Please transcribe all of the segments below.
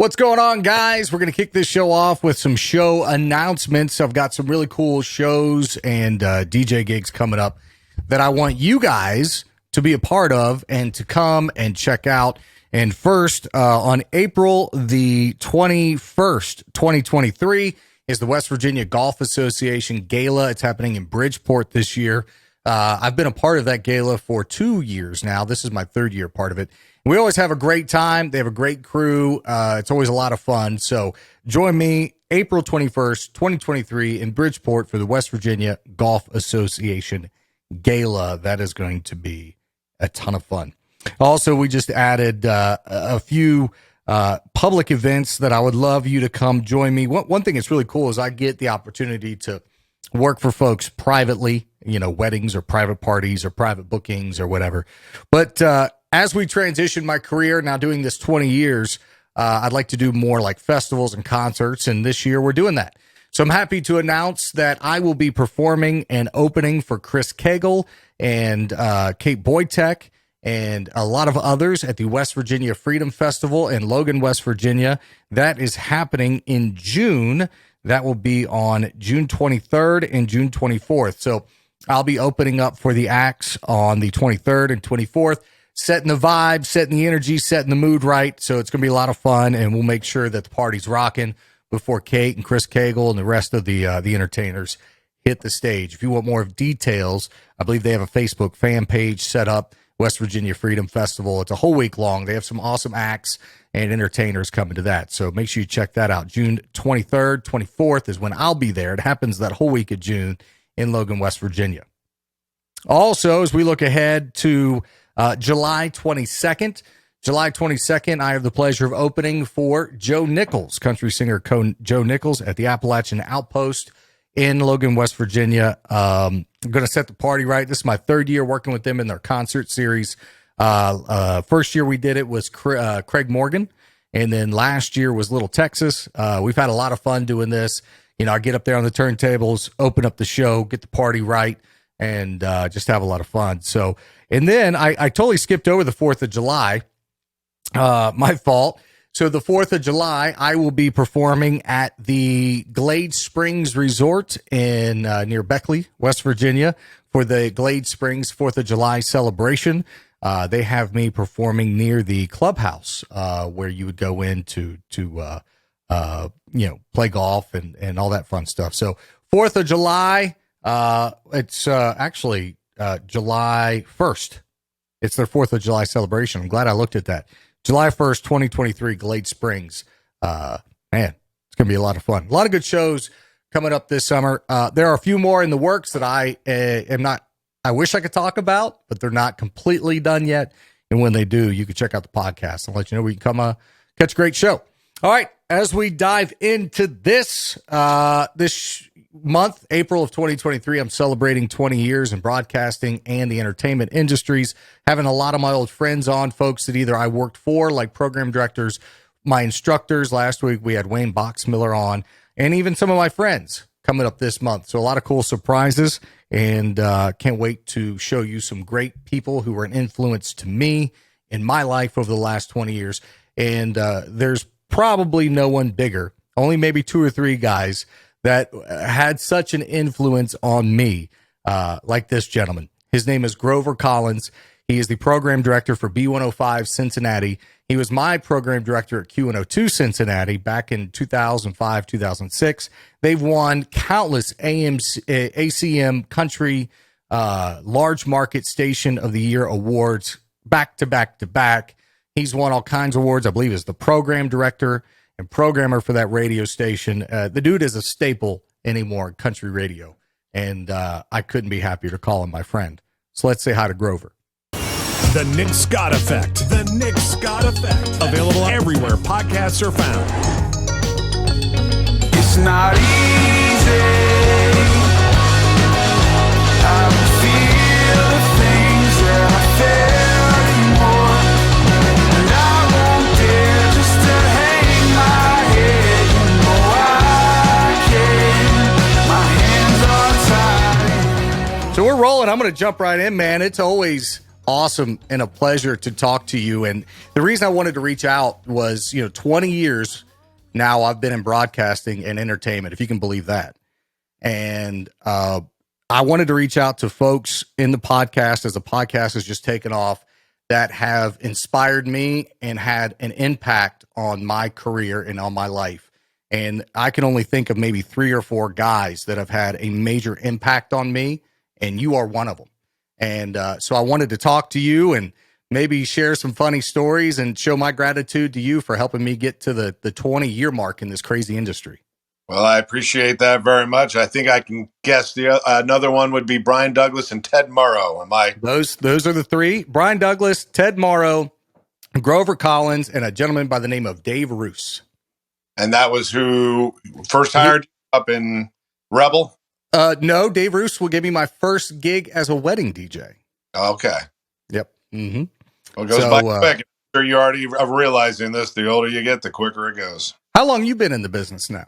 What's going on, guys? We're going to kick this show off with some show announcements. I've got some really cool shows and DJ gigs coming up that I want you guys to be a part of and to come and check out. And first, on April the 21st, 2023, is the West Virginia Golf Association Gala. It's happening in Bridgeport this year. I've been a part of that gala for 2 years now. This is my third year part of it. We always have a great time. They have a great crew. It's always a lot of fun. So join me April 21st, 2023 in Bridgeport for the West Virginia Golf Association Gala. That is going to be a ton of fun. Also, we just added a few public events that I would love you to come join me. One thing that's really cool is I get the opportunity to work for folks privately, weddings or private parties or private bookings or whatever. But as we transition my career, now doing this 20 years, I'd like to do more like festivals and concerts. And this year we're doing that. So I'm happy to announce that I will be performing and opening for Chris Cagle and Kate Boytek and a lot of others at the West Virginia Freedom Festival in Logan, West Virginia. That is happening in June. That will be on June 23rd and June 24th. So I'll be opening up for the acts on the 23rd and 24th. Setting the vibe, setting the energy, setting the mood right. So it's going to be a lot of fun, and we'll make sure that the party's rocking before Kate and Chris Cagle and the rest of the entertainers hit the stage. If you want more details, I believe they have a Facebook fan page set up, West Virginia Freedom Festival. It's a whole week long. They have some awesome acts and entertainers coming to that. So make sure you check that out. June 23rd, 24th is when I'll be there. It happens that whole week of June in Logan, West Virginia. Also, as we look ahead to July 22nd. July 22nd, I have the pleasure of opening for Joe Nichols, country singer Joe Nichols at the Appalachian Outpost in Logan, West Virginia. I'm going to set the party right. This is my third year working with them in their concert series. First year we did it was Craig Morgan, and then last year was Little Texas. We've had a lot of fun doing this. I get up there on the turntables, open up the show, get the party right, and just have a lot of fun. So, and then I totally skipped over the 4th of July. My fault. So the 4th of July, I will be performing at the Glade Springs Resort in near Beckley, West Virginia, for the Glade Springs 4th of July celebration. They have me performing near the clubhouse where you would go in to play golf and all that fun stuff. So 4th of July, it's actually July 1st. It's their 4th of July celebration. I'm glad I looked at that. July 1st, 2023, Glade Springs. Man, it's going to be a lot of fun. A lot of good shows coming up this summer. There are a few more in the works that I wish I could talk about, but they're not completely done yet. And when they do, you can check out the podcast. I'll let you know where you can come catch a great show. All right, as we dive into this month, April of 2023, I'm celebrating 20 years in broadcasting and the entertainment industries, having a lot of my old friends on, folks that either I worked for, like program directors, my instructors. Last week, we had Wayne Boxmiller on, and even some of my friends coming up this month. So a lot of cool surprises, and can't wait to show you some great people who were an influence to me in my life over the last 20 years. And there's probably no one bigger, only maybe 2 or 3 guys that had such an influence on me, like this gentleman. His name is Grover Collins. He is the program director for B105 Cincinnati. He was my program director at Q102 Cincinnati back in 2005, 2006. They've won countless ACM country large market station of the year awards back to back to back. He's won all kinds of awards. I believe is the program director and programmer for that radio station. The dude is a staple anymore in country radio, and I couldn't be happier to call him my friend. So let's say hi to Grover. The Nick Scott Effect. The Nick Scott Effect. Available everywhere podcasts are found. It's not easy. I don't feel the things that I felt anymore. And I won't dare just to hang my head. You know I can. My hands are tied. So we're rolling. I'm going to jump right in, man. It's always awesome and a pleasure to talk to you. And the reason I wanted to reach out was, 20 years now I've been in broadcasting and entertainment, if you can believe that. And I wanted to reach out to folks in the podcast, as the podcast has just taken off, that have inspired me and had an impact on my career and on my life. And I can only think of maybe 3 or 4 guys that have had a major impact on me, and you are one of them. And so I wanted to talk to you and maybe share some funny stories and show my gratitude to you for helping me get to the 20-year mark in this crazy industry. Well, I appreciate that very much. I think I can guess another one would be Brian Douglas and Ted Morrow. Am I? Those are the 3: Brian Douglas, Ted Morrow, Grover Collins, and a gentleman by the name of Dave Roos. And that was who first hired you up in Rebel? No, Dave Roos will give me my first gig as a wedding DJ. Okay. Yep. Mm-hmm. Well, it goes by quick. I'm sure you're already realizing this. The older you get, the quicker it goes. How long you been in the business now?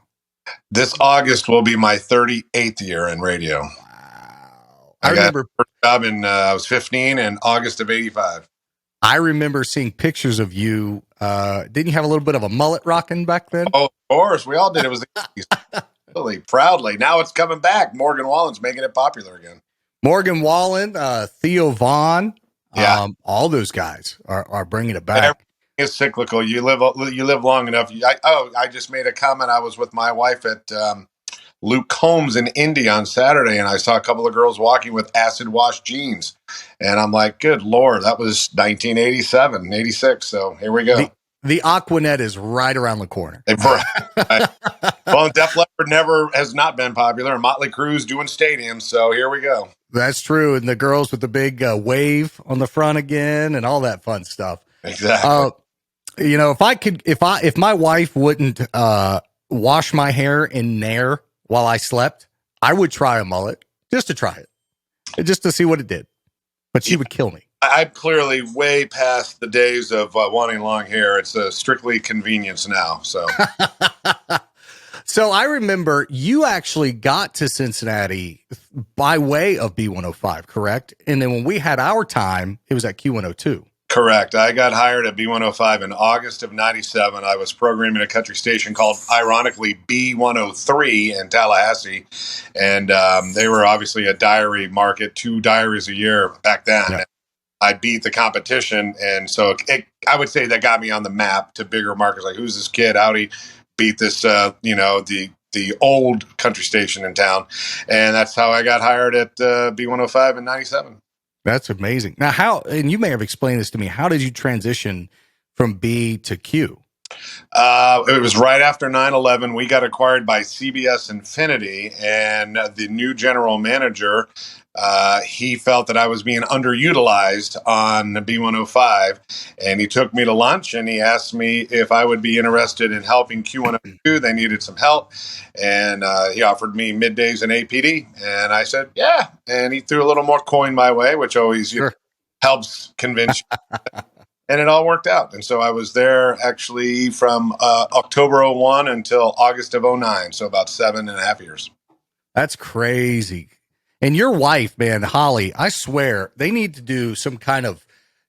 This August will be my 38th year in radio. Wow. I remember first job I was 15 in August of 85. I remember seeing pictures of you. Didn't you have a little bit of a mullet rocking back then? Oh, of course. We all did. It was really proudly. Now it's coming back. Morgan Wallen's making it popular again. Morgan Wallen, Theo Vaughn. Yeah. All those guys are bringing it back. It's cyclical. You live long enough. I just made a comment. I was with my wife at Luke Combs in Indy on Saturday, and I saw a couple of girls walking with acid wash jeans. And I'm like, good Lord, that was 1987, 86. So here we go. The Aquanet is right around the corner. Well, Def Leppard has not been popular, and Motley Crue's doing stadiums. So here we go. That's true. And the girls with the big wave on the front again and all that fun stuff. Exactly. If my wife wouldn't wash my hair in Nair while I slept, I would try a mullet just to try it, just to see what it did. But she would kill me. I'm clearly way past the days of wanting long hair. It's strictly convenience now. So, so I remember you actually got to Cincinnati by way of B105, correct? And then when we had our time, it was at Q102. Correct. I got hired at B105 in August of 97. I was programming a country station called, ironically, B103 in Tallahassee. And they were obviously a diary market, 2 diaries a year back then. Yeah. I beat the competition. And so I would say that got me on the map to bigger markets. Like, who's this kid? How'd he beat this, the old country station in town? And that's how I got hired at B105 in 97. That's amazing. Now, and you may have explained this to me, how did you transition from B to Q? It was right after 9/11. We got acquired by CBS Infinity, and the new general manager, he felt that I was being underutilized on B105, and he took me to lunch and he asked me if I would be interested in helping Q102. They needed some help, and he offered me middays in APD, and I said, yeah. And he threw a little more coin my way, which always helps convince you. And it all worked out. And so I was there actually from October 01 until August of 09. So about 7.5 years. That's crazy. And your wife, man, Holly, I swear they need to do some kind of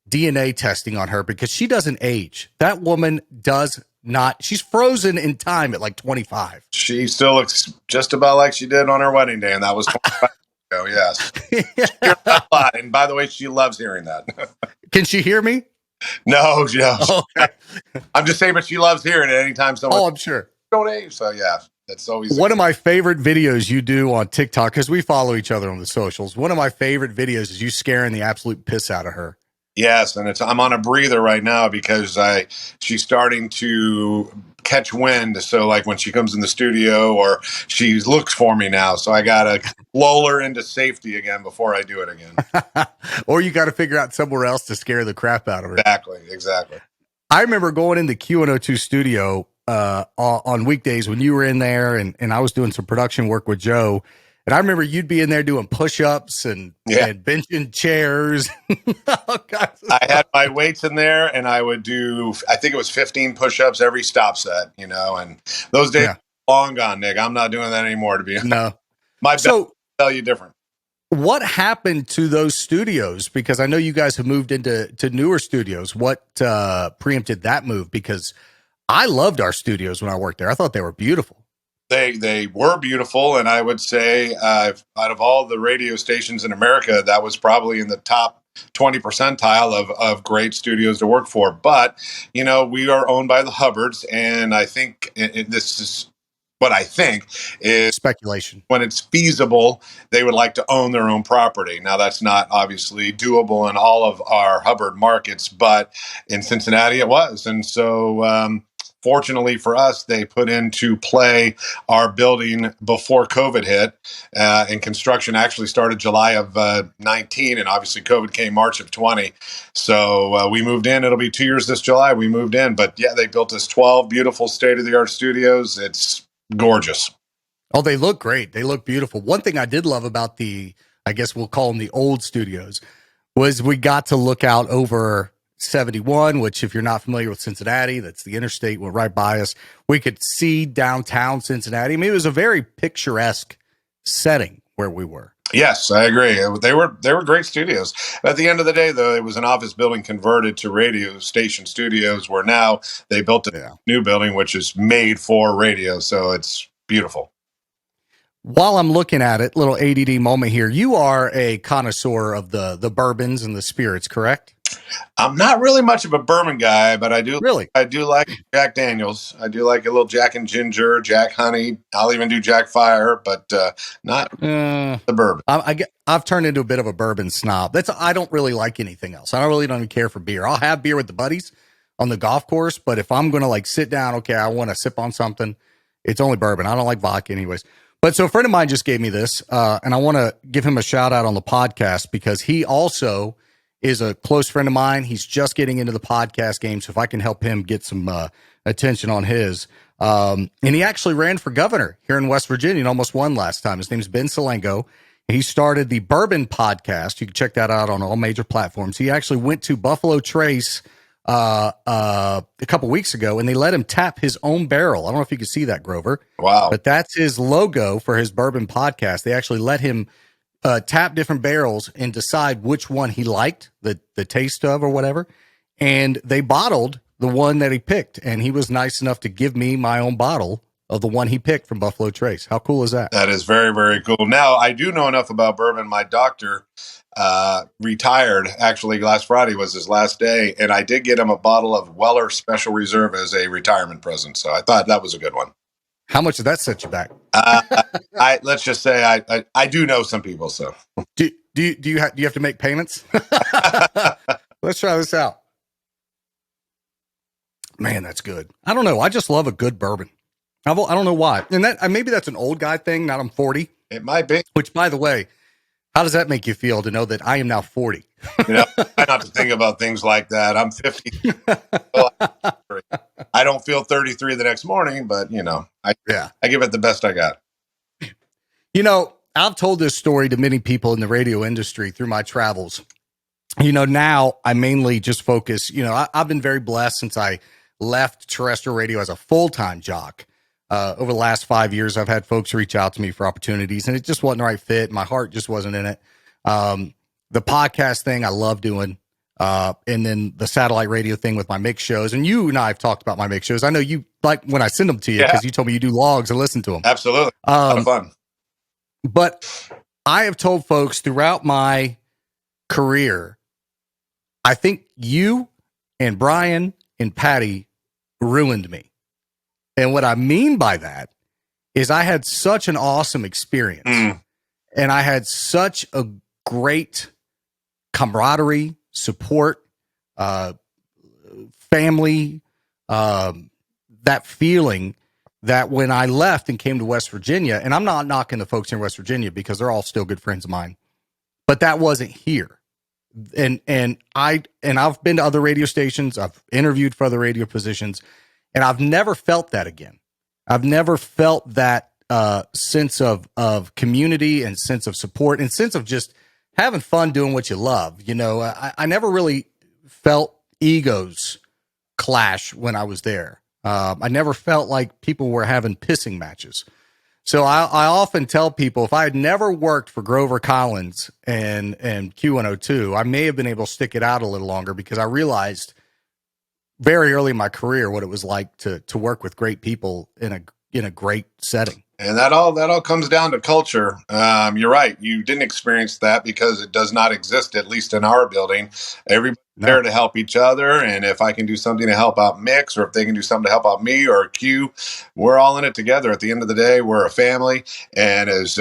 DNA testing on her because she doesn't age. That woman does not. She's frozen in time at like 25. She still looks just about like she did on her wedding day. And that was 25 ago. Yes. A lot. And by the way, she loves hearing that. Can she hear me? No. Okay. I'm just saying, but she loves hearing it anytime someone. Oh, I'm sure. Don't age. So yeah. That's always one of my favorite videos you do on TikTok, because we follow each other on the socials. One of my favorite videos is you scaring the absolute piss out of her. Yes, and I'm on a breather right now because she's starting to catch wind. So like when she comes in the studio or she looks for me now, so I gotta lull her into safety again before I do it again. Or you got to figure out somewhere else to scare the crap out of her. Exactly. I remember going into Q102 studio on weekdays when you were in there and I was doing some production work with Joe. And I remember you'd be in there doing push-ups and benching chairs. Oh, God. I had my weights in there and I would do, I think it was 15 push-ups every stop set, and those days are long gone, Nick. I'm not doing that anymore, to be honest. No. My belt will tell you different. What happened to those studios? Because I know you guys have moved into newer studios. What preempted that move? Because I loved our studios when I worked there. I thought they were beautiful. They were beautiful, and I would say out of all the radio stations in America, that was probably in the top 20 percentile of great studios to work for. But we are owned by the Hubbards, and I think this is what I think is Speculation. when it's feasible, they would like to own their own property. Now, that's not obviously doable in all of our Hubbard markets, but in Cincinnati it was. And so, fortunately for us, they put into play our building before COVID hit, and construction actually started July of 19, and obviously COVID came March of 20. So we moved in. It'll be 2 years this July. We moved in. But yeah, they built us 12 beautiful state-of-the-art studios. It's gorgeous. Oh, they look great. They look beautiful. One thing I did love about I guess we'll call them the old studios, was we got to look out over 71, which if you're not familiar with Cincinnati, that's the interstate, went right by us. We could see downtown Cincinnati. I mean, it was a very picturesque setting where we were. Yes, I agree. They were great studios. At the end of the day, though, it was an office building converted to radio station studios, where now they built a new building, which is made for radio. So it's beautiful. While I'm looking at it, little ADD moment here. You are a connoisseur of the bourbons and the spirits, correct? I'm not really much of a bourbon guy, but I do like Jack Daniels. I do like a little Jack and Ginger, Jack Honey. I'll even do Jack Fire, but not the bourbon. I've turned into a bit of a bourbon snob. I don't really like anything else. I don't even care for beer. I'll have beer with the buddies on the golf course, but if I'm going to like sit down, okay, I want to sip on something, it's only bourbon. I don't like vodka anyways. But so a friend of mine just gave me this, and I want to give him a shout out on the podcast, because he also is a close friend of mine. He's just getting into the podcast game, so if I can help him get some attention on his. And he actually ran for governor here in West Virginia and almost won last time. His name is Ben Salengo. He started the Bourbon Podcast. You can check that out on all major platforms. He actually went to Buffalo Trace a couple weeks ago, and they let him tap his own barrel. I don't know if you can see that, Grover. Wow. But that's his logo for his Bourbon Podcast. They actually let him tap different barrels and decide which one he liked, the taste of or whatever. And they bottled the one that he picked. And he was nice enough to give me my own bottle of the one he picked from Buffalo Trace. How cool is that? That is very, very cool. Now, I do know enough about bourbon. My doctor retired. Actually, last Friday was his last day. And I did get him a bottle of Weller Special Reserve as a retirement present. So I thought that was a good one. How much did that set you back? Let's just say I do know some people. So do you have to make payments? Let's try this out. Man, that's good. I don't know. I just love a good bourbon. I don't know why. And that maybe that's an old guy thing. Now I'm 40. It might be. Which, by the way, how does that make you feel to know that I am now 40? Try not to think about things like that. I'm 50. I don't feel 33 the next morning, but I give it the best I got. I've told this story to many people in the radio industry through my travels. Now I mainly just focus, I've been very blessed since I left terrestrial radio as a full-time jock. Over the last 5 years, I've had folks reach out to me for opportunities, and it just wasn't the right fit. My heart just wasn't in it. The podcast thing I love doing. And then the satellite radio thing with my mix shows. And you and I have talked about my mix shows. I know you like when I send them to you, because you told me you do logs and listen to them. Absolutely. A lot of fun. But I have told folks throughout my career, I think you and Brian and Patty ruined me. And what I mean by that is I had such an awesome experience. And I had such a great camaraderie, support, family, that feeling that when I left and came to West Virginia, and I'm not knocking the folks in West Virginia because they're all still good friends of mine, but that wasn't here. And I've been to other radio stations. I've interviewed for other radio positions, and I've never felt that again. I've never felt that sense of community and sense of support and sense of just having fun doing what you love. I never really felt egos clash when I was there. I never felt like people were having pissing matches. So I often tell people if I had never worked for Grover Collins and Q102, I may have been able to stick it out a little longer because I realized very early in my career what it was like to work with great people in a great setting. And that all comes down to culture. You're right. You didn't experience that because it does not exist, at least in our building. Everybody's there to help each other. And if I can do something to help out Mix, or if they can do something to help out me or Q, we're all in it together. At the end of the day, we're a family. And as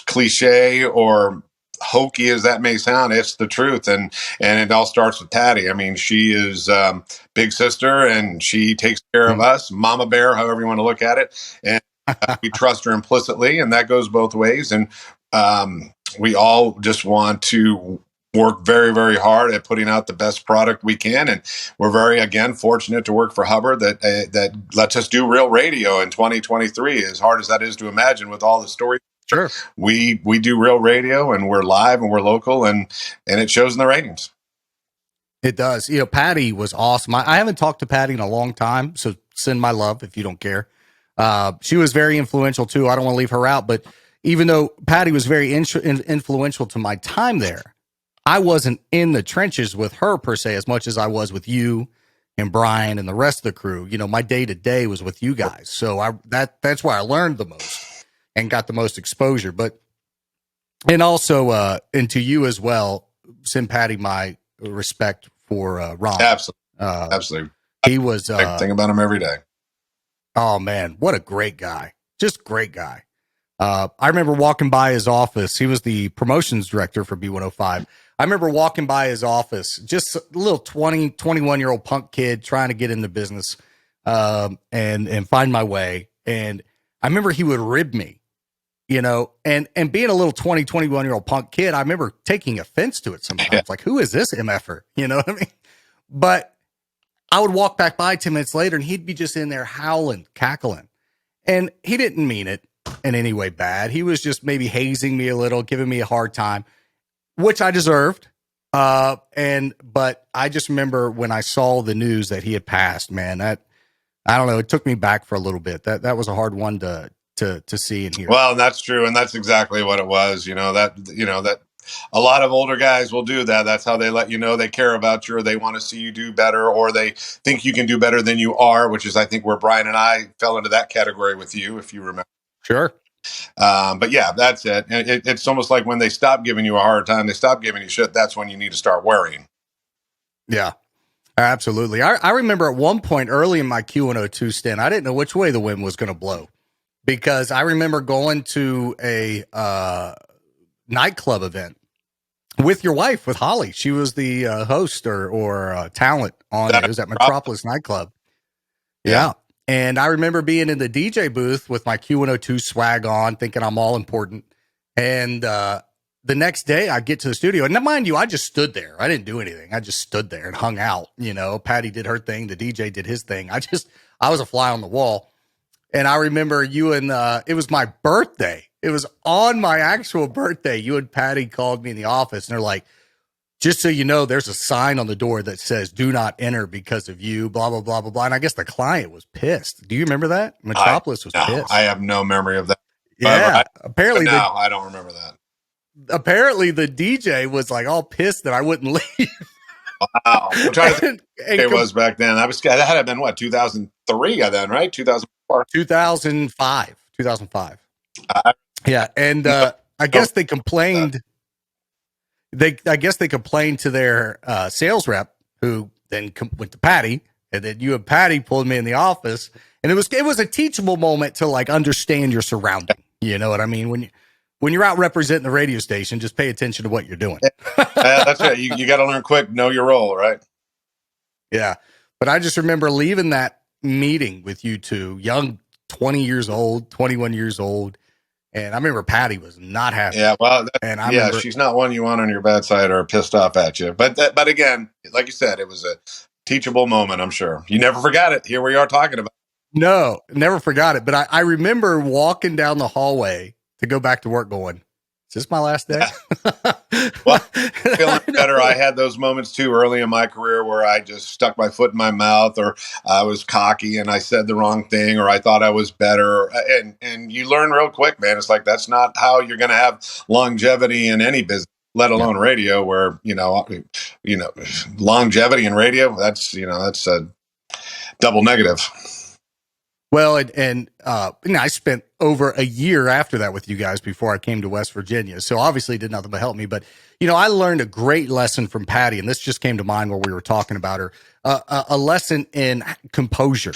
cliche or hokey as that may sound, it's the truth. And it all starts with Patty. I mean, she is big sister, and she takes care of us, Mama Bear, however you want to look at it. And we trust her implicitly, and that goes both ways. And we all just want to work very, very hard at putting out the best product we can. And we're very, again, fortunate to work for Hubbard that lets us do real radio in 2023, as hard as that is to imagine with all the stories. Sure. We do real radio, and we're live, and we're local, and it shows in the ratings. It does. You know, Patty was awesome. I haven't talked to Patty in a long time, so send my love if you don't care. She was very influential too. I don't want to leave her out, but even though Patty was very influential to my time there, I wasn't in the trenches with her per se as much as I was with you and Brian and the rest of the crew. You know, my day to day was with you guys, so that's where I learned the most and got the most exposure. But and also and to you as well, send Patty my respect for Ron. Absolutely. He was I think about him every day. Oh man, what a great guy. Just great guy. I remember walking by his office. He was the promotions director for B105. I remember walking by his office, just a little 20, 21-year-old punk kid trying to get in the business and find my way. And I remember he would rib me, you know, and being a little 20, 21-year-old punk kid, I remember taking offense to it sometimes. Yeah. Like, who is this MFer? You know what I mean? But I would walk back by 10 minutes later and he'd be just in there howling, cackling. And he didn't mean it in any way bad. He was just maybe hazing me a little, giving me a hard time, which I deserved. But I just remember when I saw the news that he had passed, man, that, I don't know, it took me back for a little bit. That was a hard one to see and hear. Well, and that's true. And that's exactly what it was. That a lot of older guys will do that. That's how they let you know they care about you, or they want to see you do better, or they think you can do better than you are, which is, I think, where Brian and I fell into that category with you, if you remember. Sure. But yeah, that's it. It's almost like when they stop giving you a hard time, they stop giving you shit. That's when you need to start worrying. Yeah, absolutely. I remember at one point early in my Q102 stint, I didn't know which way the wind was going to blow, because I remember going to a nightclub event with your wife, with Holly. She was the host or talent on it. It was at Metropolis nightclub. Yeah. And I remember being in the DJ booth with my Q102 swag on, thinking I'm all important. And the next day I get to the studio, and mind you, I just stood there. I didn't do anything. I just stood there and hung out. You know, Patty did her thing. The DJ did his thing. I was a fly on the wall. And I remember you and it was my birthday. It was on my actual birthday. You and Patty called me in the office, and they're like, just so you know, there's a sign on the door that says, "Do not enter because of you," blah, blah, blah, blah, blah. And I guess the client was pissed. Do you remember that? Metropolis was pissed. I have no memory of that. Yeah. Apparently, I don't remember that. Apparently, the DJ was like all pissed that I wouldn't leave. Wow. I'm trying to think it was back then. That had to have been what, 2003 then, right? 2004? 2005. Yeah. And I guess they complained. I guess they complained to their sales rep, who then went to Patty, and then you and Patty pulled me in the office, and it was a teachable moment to like understand your surrounding. You know what I mean? When you're out representing the radio station, just pay attention to what you're doing. That's it. You got to learn quick, know your role, right? Yeah. But I just remember leaving that meeting with you two, young, 20 years old, 21 years old. And I remember Patty was not happy. Yeah, well, remember, she's not one you want on your bad side or pissed off at you. But again, like you said, it was a teachable moment, I'm sure. You never forgot it. Here we are talking about it. No, never forgot it. But I remember walking down the hallway to go back to work going, Is this my last day? Well, feeling better. I had those moments too early in my career where I just stuck my foot in my mouth, or I was cocky and I said the wrong thing, or I thought I was better. And you learn real quick, man. It's like that's not how you're going to have longevity in any business, let alone radio, where longevity in radio. That's a double negative. Well, and I spent over a year after that with you guys before I came to West Virginia. So obviously it did nothing but help me. But, I learned a great lesson from Patty, and this just came to mind while we were talking about her, a lesson in composure,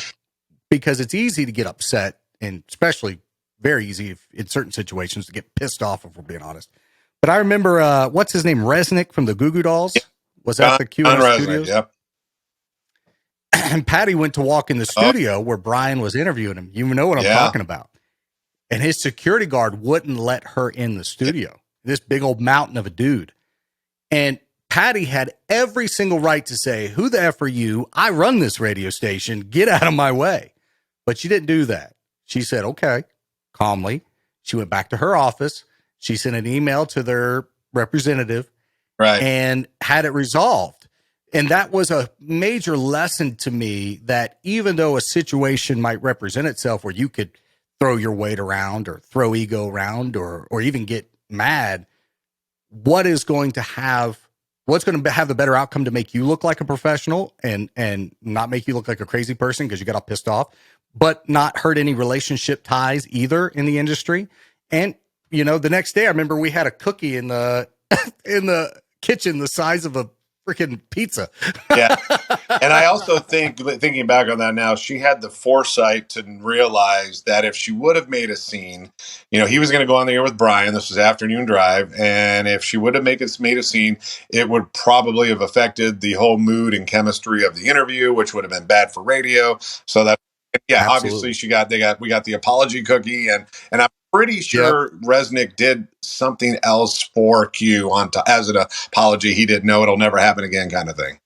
because it's easy to get upset, and especially very easy in certain situations to get pissed off, if we're being honest. But I remember, what's his name? Resnick from the Goo Goo Dolls. Was that the QS Studios? Yep. And Patty went to walk in the studio where Brian was interviewing him. You know what I'm talking about. And his security guard wouldn't let her in the studio. This big old mountain of a dude. And Patty had every single right to say, "Who the F are you? I run this radio station. Get out of my way." But she didn't do that. She said, okay, calmly. She went back to her office. She sent an email to their representative, right, and had it resolved. And that was a major lesson to me, that even though a situation might represent itself where you could throw your weight around or throw ego around or even get mad, what's going to have the better outcome to make you look like a professional and not make you look like a crazy person because you got all pissed off, but not hurt any relationship ties either in the industry. And, the next day I remember we had a cookie in the kitchen the size of a freaking pizza. Yeah. And I also thinking back on that now, she had the foresight to realize that if she would have made a scene, he was going to go on the air with Brian. This was afternoon drive. And if she would have made a scene, it would probably have affected the whole mood and chemistry of the interview, which would have been bad for radio. So that, Absolutely. obviously we got the apology cookie, and I'm pretty sure Resnick did something else for Q as an apology. He didn't know, it'll never happen again, kind of thing.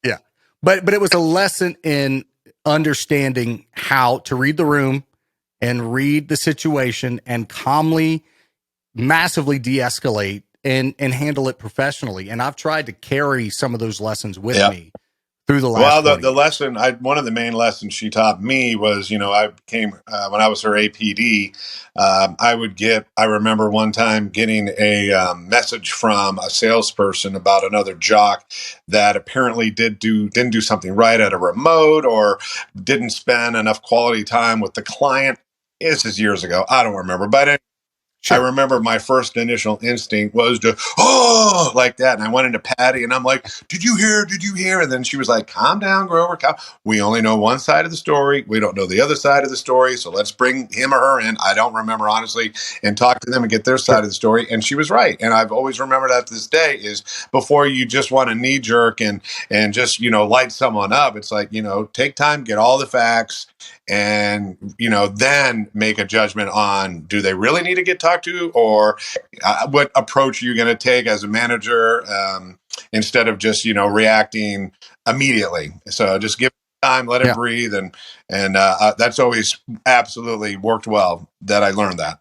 Yeah. But it was a lesson in understanding how to read the room and read the situation and calmly, massively de-escalate and handle it professionally. And I've tried to carry some of those lessons with me through the last. Well, the lesson, one of the main lessons she taught me was, I became, when I was her APD, I remember one time getting a message from a salesperson about another jock that apparently didn't do something right at a remote, or didn't spend enough quality time with the client. This is years ago. I don't remember, but Sure. I remember my first initial instinct was to, like that. And I went into Patty and I'm like, did you hear? And then she was like, calm down, Grover. We only know one side of the story. We don't know the other side of the story. So let's bring him or her in. I don't remember, honestly, and talk to them and get their side of the story. And she was right. And I've always remembered that to this day, is before you just want to knee jerk and just, light someone up. It's like, take time, get all the facts, and then make a judgment on, do they really need to get talked to, or what approach are you going to take as a manager, instead of just reacting immediately. So just give time, let it breathe, and that's always absolutely worked well, that I learned that.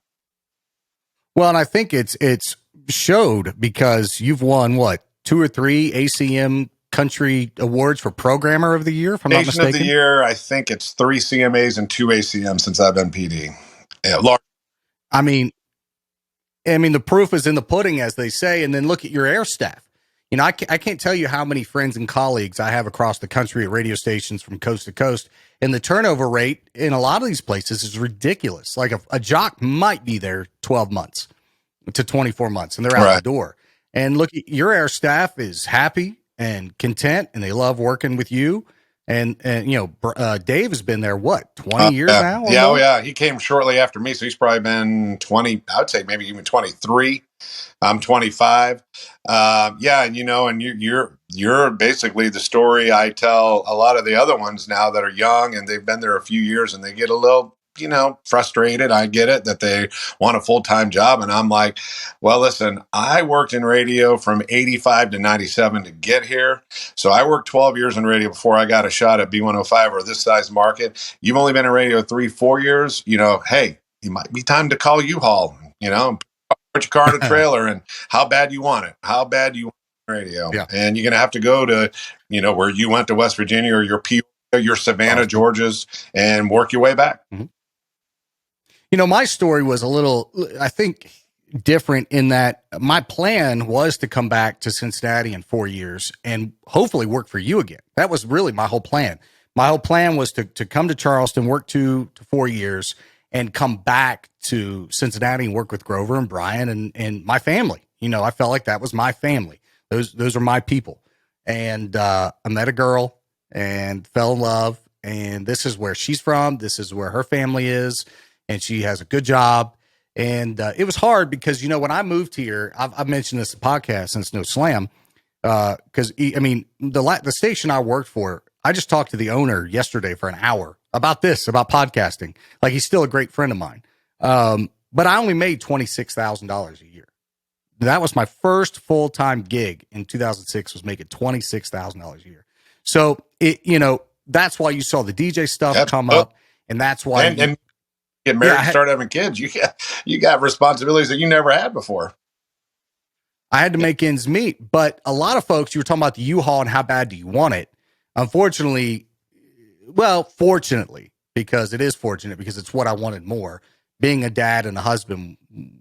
Well, and I think it's showed, because you've won 2 or 3 ACM country awards for Programmer of the Year, if I'm not mistaken. Of the Year, I think it's 3 CMAs and 2 ACMs since I've been PD. Yeah, I mean, the proof is in the pudding, as they say. And then look at your air staff. I can't tell you how many friends and colleagues I have across the country at radio stations from coast to coast. And the turnover rate in a lot of these places is ridiculous. Like a jock might be there 12 months to 24 months, and they're out the door. And look, your air staff is happy and content, and they love working with you. And Dave has been there, 20 years now? Yeah. He came shortly after me, so he's probably been 20, I would say maybe even 23. I'm 25. And you're basically the story I tell a lot of the other ones now that are young and they've been there a few years, and they get a little, frustrated. I get it, that they want a full-time job. And I'm like, well, listen, I worked in radio from 85 to 97 to get here. So I worked 12 years in radio before I got a shot at B105 or this size market. You've only been in radio 3-4 years. Hey, it might be time to call U-Haul, put your car in a trailer, and how bad you want it, how bad you want radio. Yeah. And you're going to have to go to, where you went to West Virginia or your Peoria, your Savannah, Georgias, and work your way back. Mm-hmm. My story was a little, I think, different in that my plan was to come back to Cincinnati in 4 years and hopefully work for you again. That was really my whole plan. My whole plan was to come to Charleston, work 2 to 4 years, and come back to Cincinnati and work with Grover and Brian and my family. I felt like that was my family. Those are my people. And I met a girl and fell in love. And this is where she's from. This is where her family is. And she has a good job. And it was hard because, when I moved here, I've mentioned this in the podcast since No Slam, because, the station I worked for, I just talked to the owner yesterday for an hour about podcasting. Like, he's still a great friend of mine. But I only made $26,000 a year. That was my first full-time gig in 2006, was making $26,000 a year. So, that's why you saw the DJ stuff come up. And that's why and get married, start having kids. You got responsibilities that you never had before. I had to make ends meet, but a lot of folks, you were talking about the U-Haul and how bad do you want it? Fortunately, because it is fortunate because it's what I wanted more. Being a dad and a husband,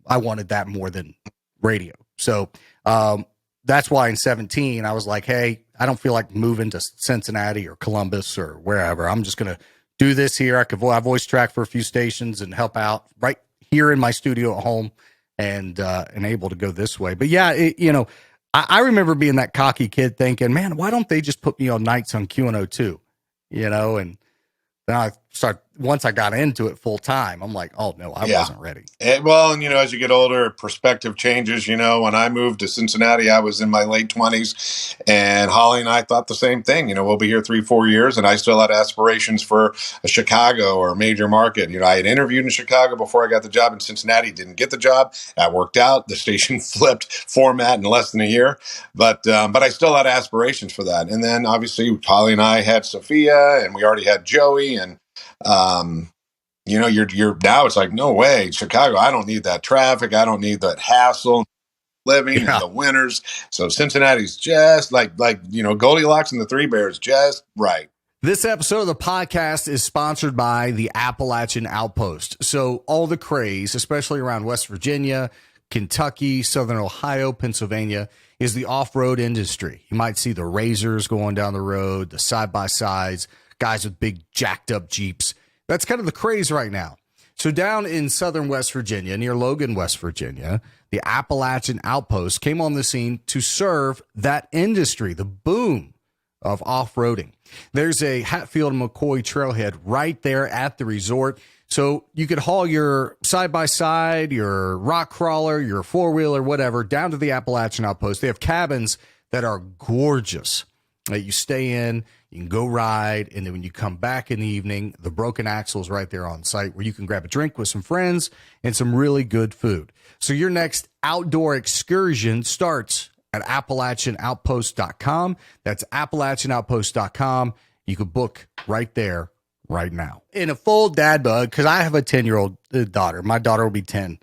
I wanted that more than radio. So that's why in 2017, I was like, hey, I don't feel like moving to Cincinnati or Columbus or wherever. I'm just going to do this here. I voice track for a few stations and help out right here in my studio at home and able to go this way. But yeah, I remember being that cocky kid thinking, man, why don't they just put me on nights on Q102? And then once I got into it full time, I'm like, oh no, I wasn't ready. As you get older, perspective changes. When I moved to Cincinnati, I was in my late 20s, and Holly and I thought the same thing. We'll be here 3-4 years, and I still had aspirations for a Chicago or a major market. I had interviewed in Chicago before I got the job in Cincinnati, didn't get the job. That worked out. The station flipped format in less than a year, but I still had aspirations for that. And then obviously Holly and I had Sophia, and we already had Joey, and you're now it's like, no way, Chicago, I don't need that traffic. I don't need that hassle living in the winters. So Cincinnati's just like Goldilocks and the Three Bears, just right. This episode of the podcast is sponsored by the Appalachian Outpost. So all the craze, especially around West Virginia, Kentucky, Southern Ohio, Pennsylvania, is the off-road industry. You might see the Razors going down the road, the side-by-sides, guys with big jacked up Jeeps. That's kind of the craze right now. So down in southern West Virginia, near Logan, West Virginia, the Appalachian Outpost came on the scene to serve that industry, the boom of off-roading. There's a Hatfield and McCoy trailhead right there at the resort. So you could haul your side-by-side, your rock crawler, your four-wheeler, whatever, down to the Appalachian Outpost. They have cabins that are gorgeous that you stay in. You can go ride, and then when you come back in the evening, the Broken Axle is right there on site where you can grab a drink with some friends and some really good food. So your next outdoor excursion starts at AppalachianOutpost.com. That's AppalachianOutpost.com. You can book right there, right now. In a full dad bug, because I have a 10-year-old daughter. My daughter will be 10,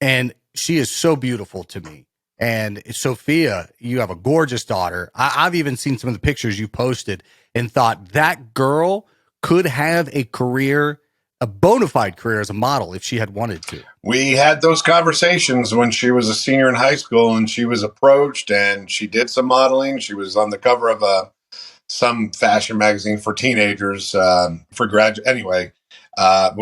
and she is so beautiful to me. And Sophia, you have a gorgeous daughter. I've even seen some of the pictures you posted and thought that girl could have a career, a bona fide career as a model if she had wanted to. We had those conversations when she was a senior in high school, and she was approached and she did some modeling. She was on the cover of some fashion magazine for teenagers for graduate. Anyway, the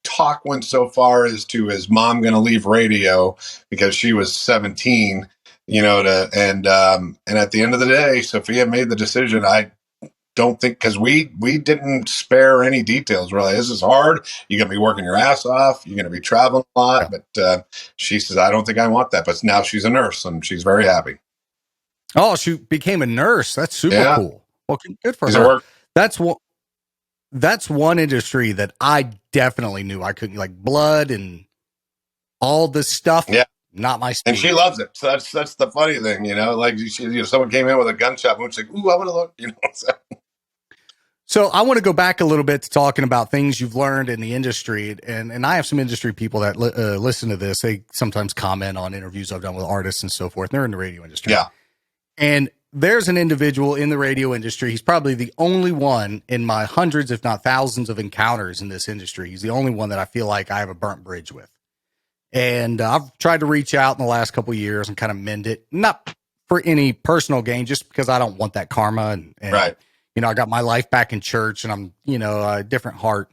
talk went so far as to, is mom going to leave radio because she was 17, and at the end of the day, Sophia made the decision. I don't think, because we didn't spare any details. We're like, this is hard. You're going to be working your ass off. You're going to be traveling a lot. But she says, I don't think I want that. But now she's a nurse and she's very happy. Oh, she became a nurse. That's super cool. Well, good for her. That's one industry that I definitely knew I couldn't, like blood and all this stuff. Yeah. Not my speed. And she loves it. So that's the funny thing, like someone came in with a gun shop and was like, ooh, I want to look, So I want to go back a little bit to talking about things you've learned in the industry, and I have some industry people that listen to this. They sometimes comment on interviews I've done with artists and so forth. And they're in the radio industry. Yeah. And there's an individual in the radio industry. He's probably the only one in my hundreds, if not thousands, of encounters in this industry. He's the only one that I feel like I have a burnt bridge with. And I've tried to reach out in the last couple of years and kind of mend it, not for any personal gain, just because I don't want that karma. And Right. you know, I got my life back in church and I'm, you know, a different heart.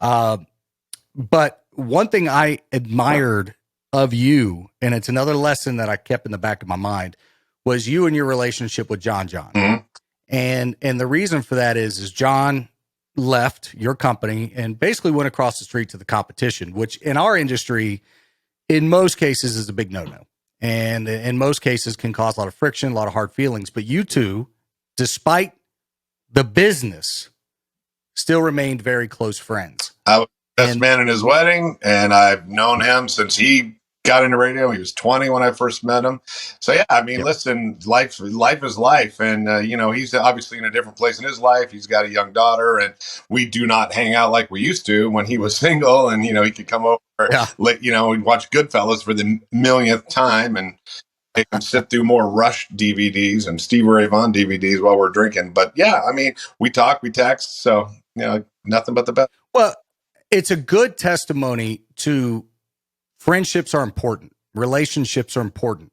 But one thing I admired of you, and it's another lesson that I kept in the back of my mind, was you and your relationship with John. Mhm. And the reason for that is John left your company and basically went across the street to the competition, which in our industry, in most cases is a big no-no. And in most cases can cause a lot of friction, a lot of hard feelings. But you two, despite the business, still remained very close friends. I was best man in his wedding, and I've known him since he got into radio. He was 20 when I first met him. So yeah, I mean, listen, life is life, and you know, he's obviously in a different place in his life. He's got a young daughter, and we do not hang out like we used to when he was single. And you know, he could come over, you know, and watch Goodfellas for the millionth time, and they can sit through more Rush DVDs and Stevie Ray Vaughan DVDs while we're drinking. But yeah, I mean, we talk, we text, so you know, nothing but the best. Well, it's a good testimony to friendships are important. Relationships are important.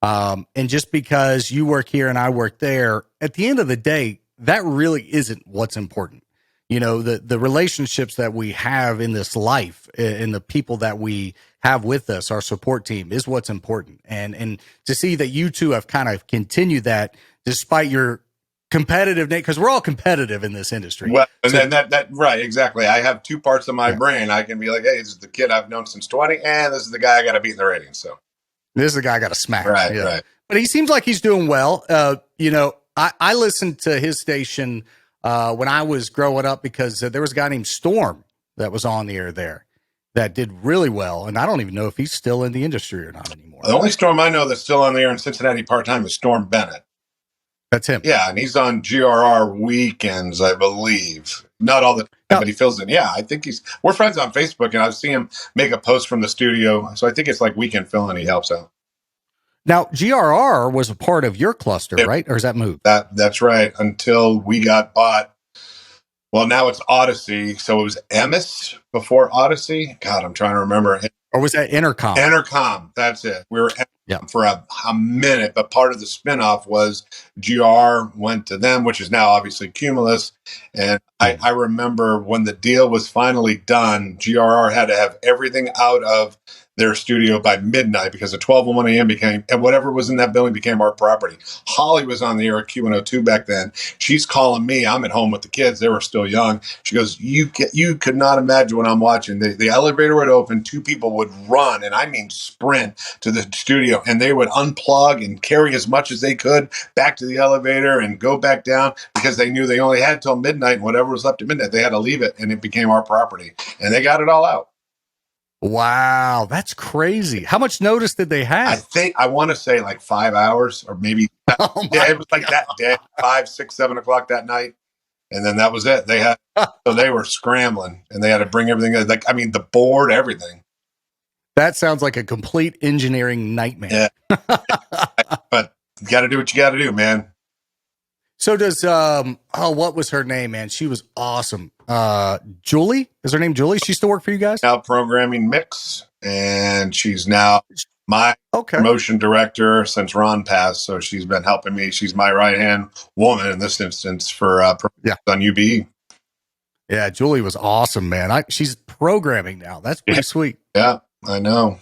And just because you work here and I work there, at the end of the day, that really isn't what's important. You know, the relationships that we have in this life and the people that we have with us, our support team, is what's important. And to see that you two have kind of continued that despite your competitive, because we're all competitive in this industry. Well, and then that right, exactly. I have two parts of my brain. I can be like, hey, this is the kid I've known since 20, and this is the guy I got to beat in the ratings. So this is the guy I got to smack. Right, right. But he seems like he's doing well. You know, I listened to his station when I was growing up because there was a guy named Storm that was on the air there that did really well. And I don't even know if he's still in the industry or not anymore. The only Storm I know that's still on the air in Cincinnati part-time is Storm Bennett. That's him. Yeah, and he's on GRR weekends, I believe. Not all the time, but he fills in. Yeah, I think we're friends on Facebook, and I've seen him make a post from the studio. So I think it's like weekend fill-in. He helps out. Now, GRR was a part of your cluster, right? Or is that moved? That's right, until we got bought. Well, now it's Odyssey. So it was Emis before Odyssey. God, I'm trying to remember. Or was that Intercom? Intercom, that's it. We were for a minute, but part of the spinoff was GR went to them, which is now obviously Cumulus. And I remember when the deal was finally done, GRR had to have everything out of their studio by midnight because the 12:01 a.m. became, and whatever was in that building became our property. Holly was on the air at Q102 back then. She's calling me. I'm at home with the kids. They were still young. She goes, you could not imagine what I'm watching. The elevator would open. Two people would run, and I mean sprint to the studio, and they would unplug and carry as much as they could back to the elevator and go back down because they knew they only had till midnight, and whatever was left at midnight, they had to leave it, and it became our property. And they got it all out. Wow, that's crazy. How much notice did they have? I want to say like 5 hours or maybe. It was like that day, 5, 6, 7 o'clock that night. And then that was it. So they were scrambling and they had to bring everything. Like, I mean, the board, everything. That sounds like a complete engineering nightmare. Yeah. But you got to do what you got to do, man. So does, what was her name, man? She was awesome. Julie? Is her name Julie? She still work for you guys? Now programming Mix, and she's now my promotion director since Ron passed. So she's been helping me. She's my right-hand woman in this instance for on UBE. Yeah, Julie was awesome, man. She's programming now. That's pretty sweet. Yeah, I know.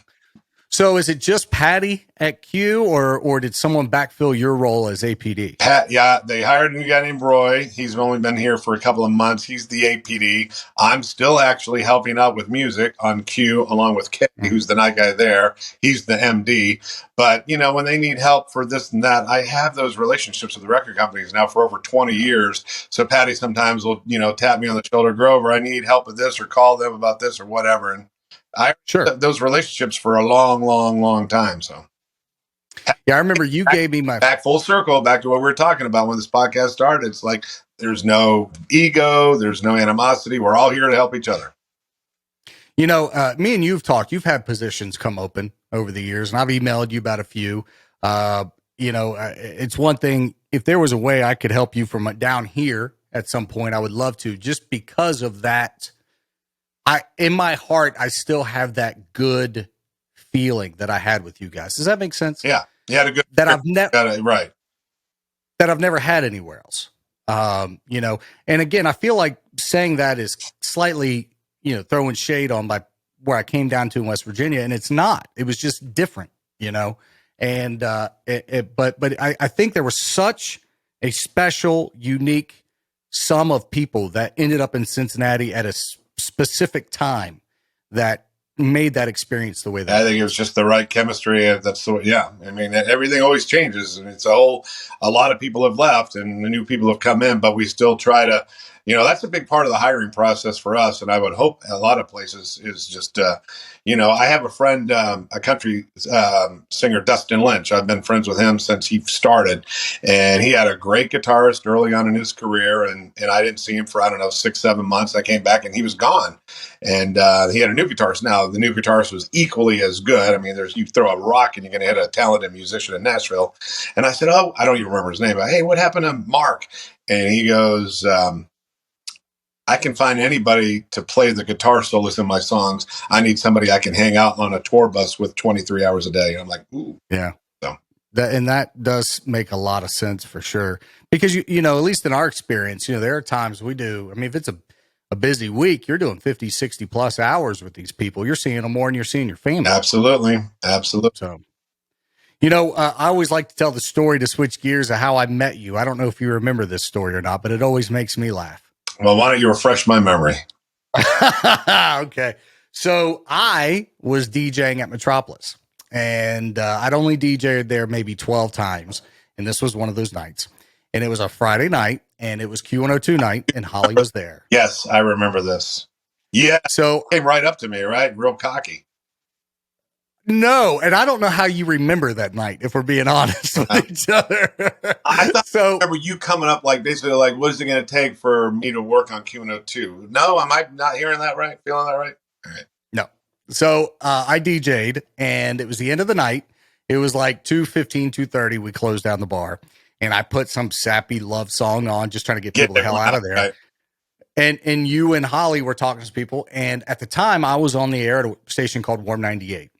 So is it just Patty at Q, or did someone backfill your role as APD? They hired a new guy named Roy. He's only been here for a couple of months. He's the APD. I'm still actually helping out with music on Q along with Kay, who's the night guy there. He's the MD. But, you know, when they need help for this and that, I have those relationships with the record companies now for over 20 years. So Patty sometimes will, you know, tap me on the shoulder, Grover, I need help with this, or call them about this or whatever. And I those relationships for a long, long, long time. So Yeah, I remember you gave me my. Back full circle, back to what we were talking about when this podcast started. It's like there's no ego, there's no animosity. We're all here to help each other. You know, me and you've talked. You've had positions come open over the years, and I've emailed you about a few. It's one thing. If there was a way I could help you from down here at some point, I would love to. Just because of that, in my heart, I still have that good feeling that I had with you guys. Does that make sense? Yeah, you had a good That I've never right. That I've never had anywhere else. And again, I feel like saying that is slightly, throwing shade on where I came down to in West Virginia, and it's not. It was just different, And but I think there was such a special, unique sum of people that ended up in Cincinnati at a specific time that made that experience the way that I think it was just the right chemistry. That's the way, yeah. I mean, everything always changes, and a lot of people have left, and the new people have come in, but we still try to. That's a big part of the hiring process for us, and I would hope a lot of places is just, I have a friend, a country singer, Dustin Lynch. I've been friends with him since he started, and he had a great guitarist early on in his career, and I didn't see him for, 6-7 months. I came back, and he was gone, and he had a new guitarist. Now, the new guitarist was equally as good. I mean, you throw a rock, and you're going to hit a talented musician in Nashville. And I said, I don't even remember his name, but hey, what happened to Mark? And he goes, I can find anybody to play the guitar solos in my songs. I need somebody I can hang out on a tour bus with 23 hours a day. And I'm like, ooh. Yeah. So. That does make a lot of sense for sure. Because, at least in our experience, there are times we do. I mean, if it's a busy week, you're doing 50, 60 plus hours with these people. You're seeing them more than you're seeing your family. Absolutely. Absolutely. So, I always like to tell the story to switch gears of how I met you. I don't know if you remember this story or not, but it always makes me laugh. Well, why don't you refresh my memory? Okay. So I was DJing at Metropolis, and I'd only DJed there maybe 12 times. And this was one of those nights. And it was a Friday night, and it was Q102 night, and Holly was there. Yes, I remember this. Yeah. So came right up to me, right? Real cocky. No, and I don't know how you remember that night, if we're being honest with each other. I remember you coming up basically what is it going to take for me to work on Q102? No, am I not hearing that right? Feeling that right? All right. No. So I DJ'd, and it was the end of the night. It was like 2:15, 2:30. We closed down the bar, and I put some sappy love song on, just trying to get people the hell out of there. Right. And you and Holly were talking to people, and at the time, I was on the air at a station called Warm 98.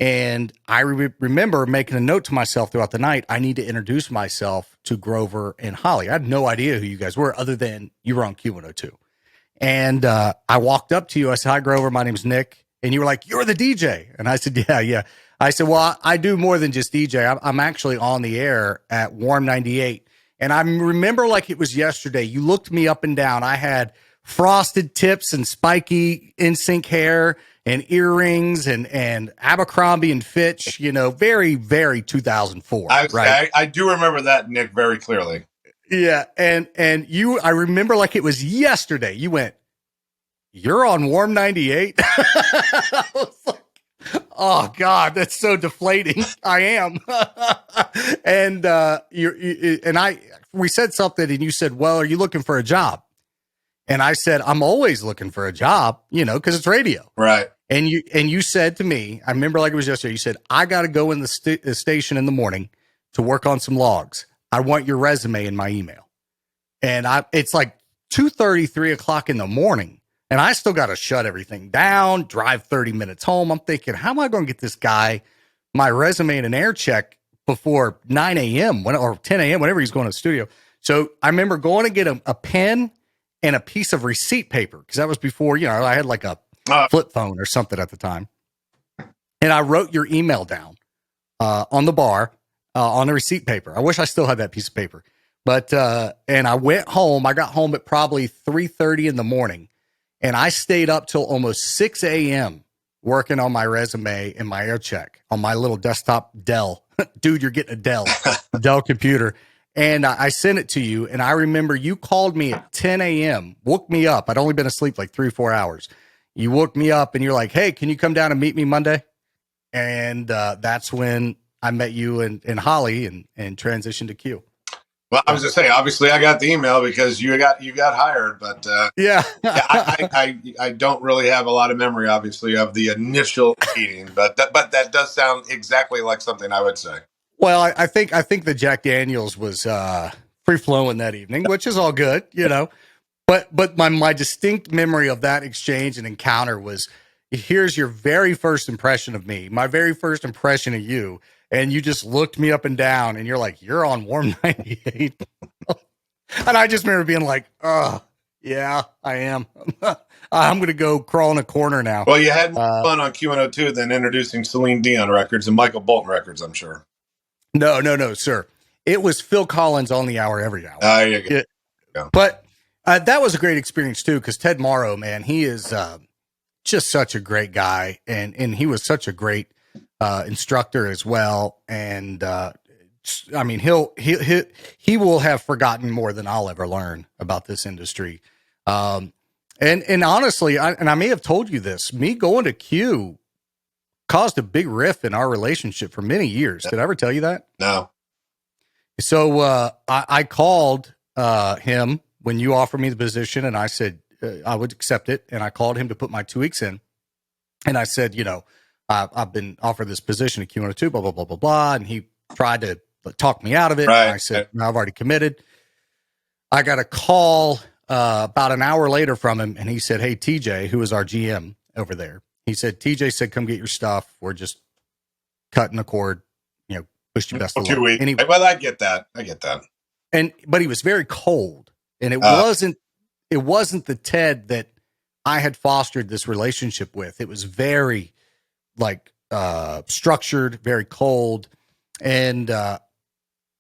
And I remember making a note to myself throughout the night, I need to introduce myself to Grover and Holly. I had no idea who you guys were other than you were on Q102. And I walked up to you. I said, hi, Grover. My name's Nick. And you were like, you're the DJ. And I said, yeah. I said, well, I do more than just DJ. I'm actually on the air at Warm 98. And I remember like it was yesterday. You looked me up and down. I had frosted tips and spiky NSYNC hair and earrings and Abercrombie and Fitch, very, very 2004. Right? I do remember that, Nick, very clearly. Yeah. And I remember like it was yesterday. You went, you're on Warm 98. I was like, oh God, that's so deflating. I am. And we said something and you said, well, are you looking for a job? And I said, I'm always looking for a job, cause it's radio. Right. And you said to me, I remember like it was yesterday, you said, I got to go in the station in the morning to work on some logs. I want your resume in my email. And it's like 2:30, 3 o'clock in the morning. And I still got to shut everything down, drive 30 minutes home. I'm thinking, how am I going to get this guy my resume and an air check before 9 a.m. or 10 a.m., whenever he's going to the studio. So I remember going to get a pen and a piece of receipt paper, because that was before, I had like a flip phone or something at the time. And I wrote your email down on the bar on the receipt paper. I wish I still had that piece of paper. But and I went home. I got home at probably 3:30 in the morning. And I stayed up till almost 6 a.m. working on my resume and my air check on my little desktop Dell. Dude, you're getting a Dell computer. And I sent it to you. And I remember you called me at 10 a.m., woke me up. I'd only been asleep like 3 or 4 hours. You woke me up and you're like, hey, can you come down and meet me Monday? And that's when I met you and Holly and transitioned to Q. Well, I was just saying, obviously I got the email because you got hired, but Yeah. yeah, I don't really have a lot of memory, obviously, of the initial meeting, but that does sound exactly like something I would say. Well, I think the Jack Daniels was free flowing that evening, which is all good, you know. But my distinct memory of that exchange and encounter was, here's your very first impression of me, my very first impression of you, and you just looked me up and down, and you're like, you're on Warm 98. And I just remember being like, oh, yeah, I am. I'm going to go crawl in a corner now. Well, you had more fun on Q102 than introducing Celine Dion records and Michael Bolton records, I'm sure. No, sir. It was Phil Collins on the hour every hour. There you go. Yeah. But that was a great experience, too, because Ted Morrow, man, he is just such a great guy. And he was such a great instructor as well. And I mean, he will have forgotten more than I'll ever learn about this industry. And honestly, I may have told you this, me going to Q caused a big rift in our relationship for many years. Did I ever tell you that? No. So I called him when you offered me the position, and I said I would accept it. And I called him to put my 2 weeks in. And I said, you know, I've been offered this position at Q102, blah, blah, blah, blah, blah. And he tried to talk me out of it. Right. And I said, no, I've already committed. I got a call about an hour later from him, and he said, hey, TJ, who is our GM over there, he said, TJ said, come get your stuff. We're just cutting the cord, you know, wish you best of luck. 2 weeks. Well, I get that. But he was very cold, and it wasn't the Ted that I had fostered this relationship with. It was very like structured, very cold. And I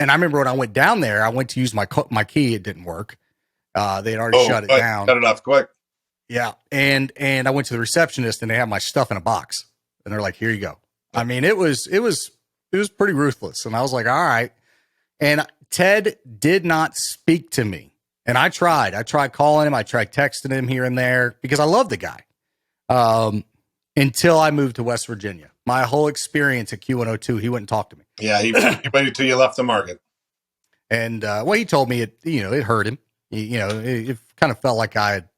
remember when I went down there, I went to use my key. It didn't work. They had already shut it down. Shut it off quick. Yeah. And I went to the receptionist, and they had my stuff in a box, and they're like, here you go. I mean, it was pretty ruthless. And I was like, all right. And Ted did not speak to me. And I tried calling him. I tried texting him here and there because I love the guy. Until I moved to West Virginia, my whole experience at Q102, he wouldn't talk to me. Yeah. He waited till you left the market. And, well, he told me it hurt him. It kind of felt like I had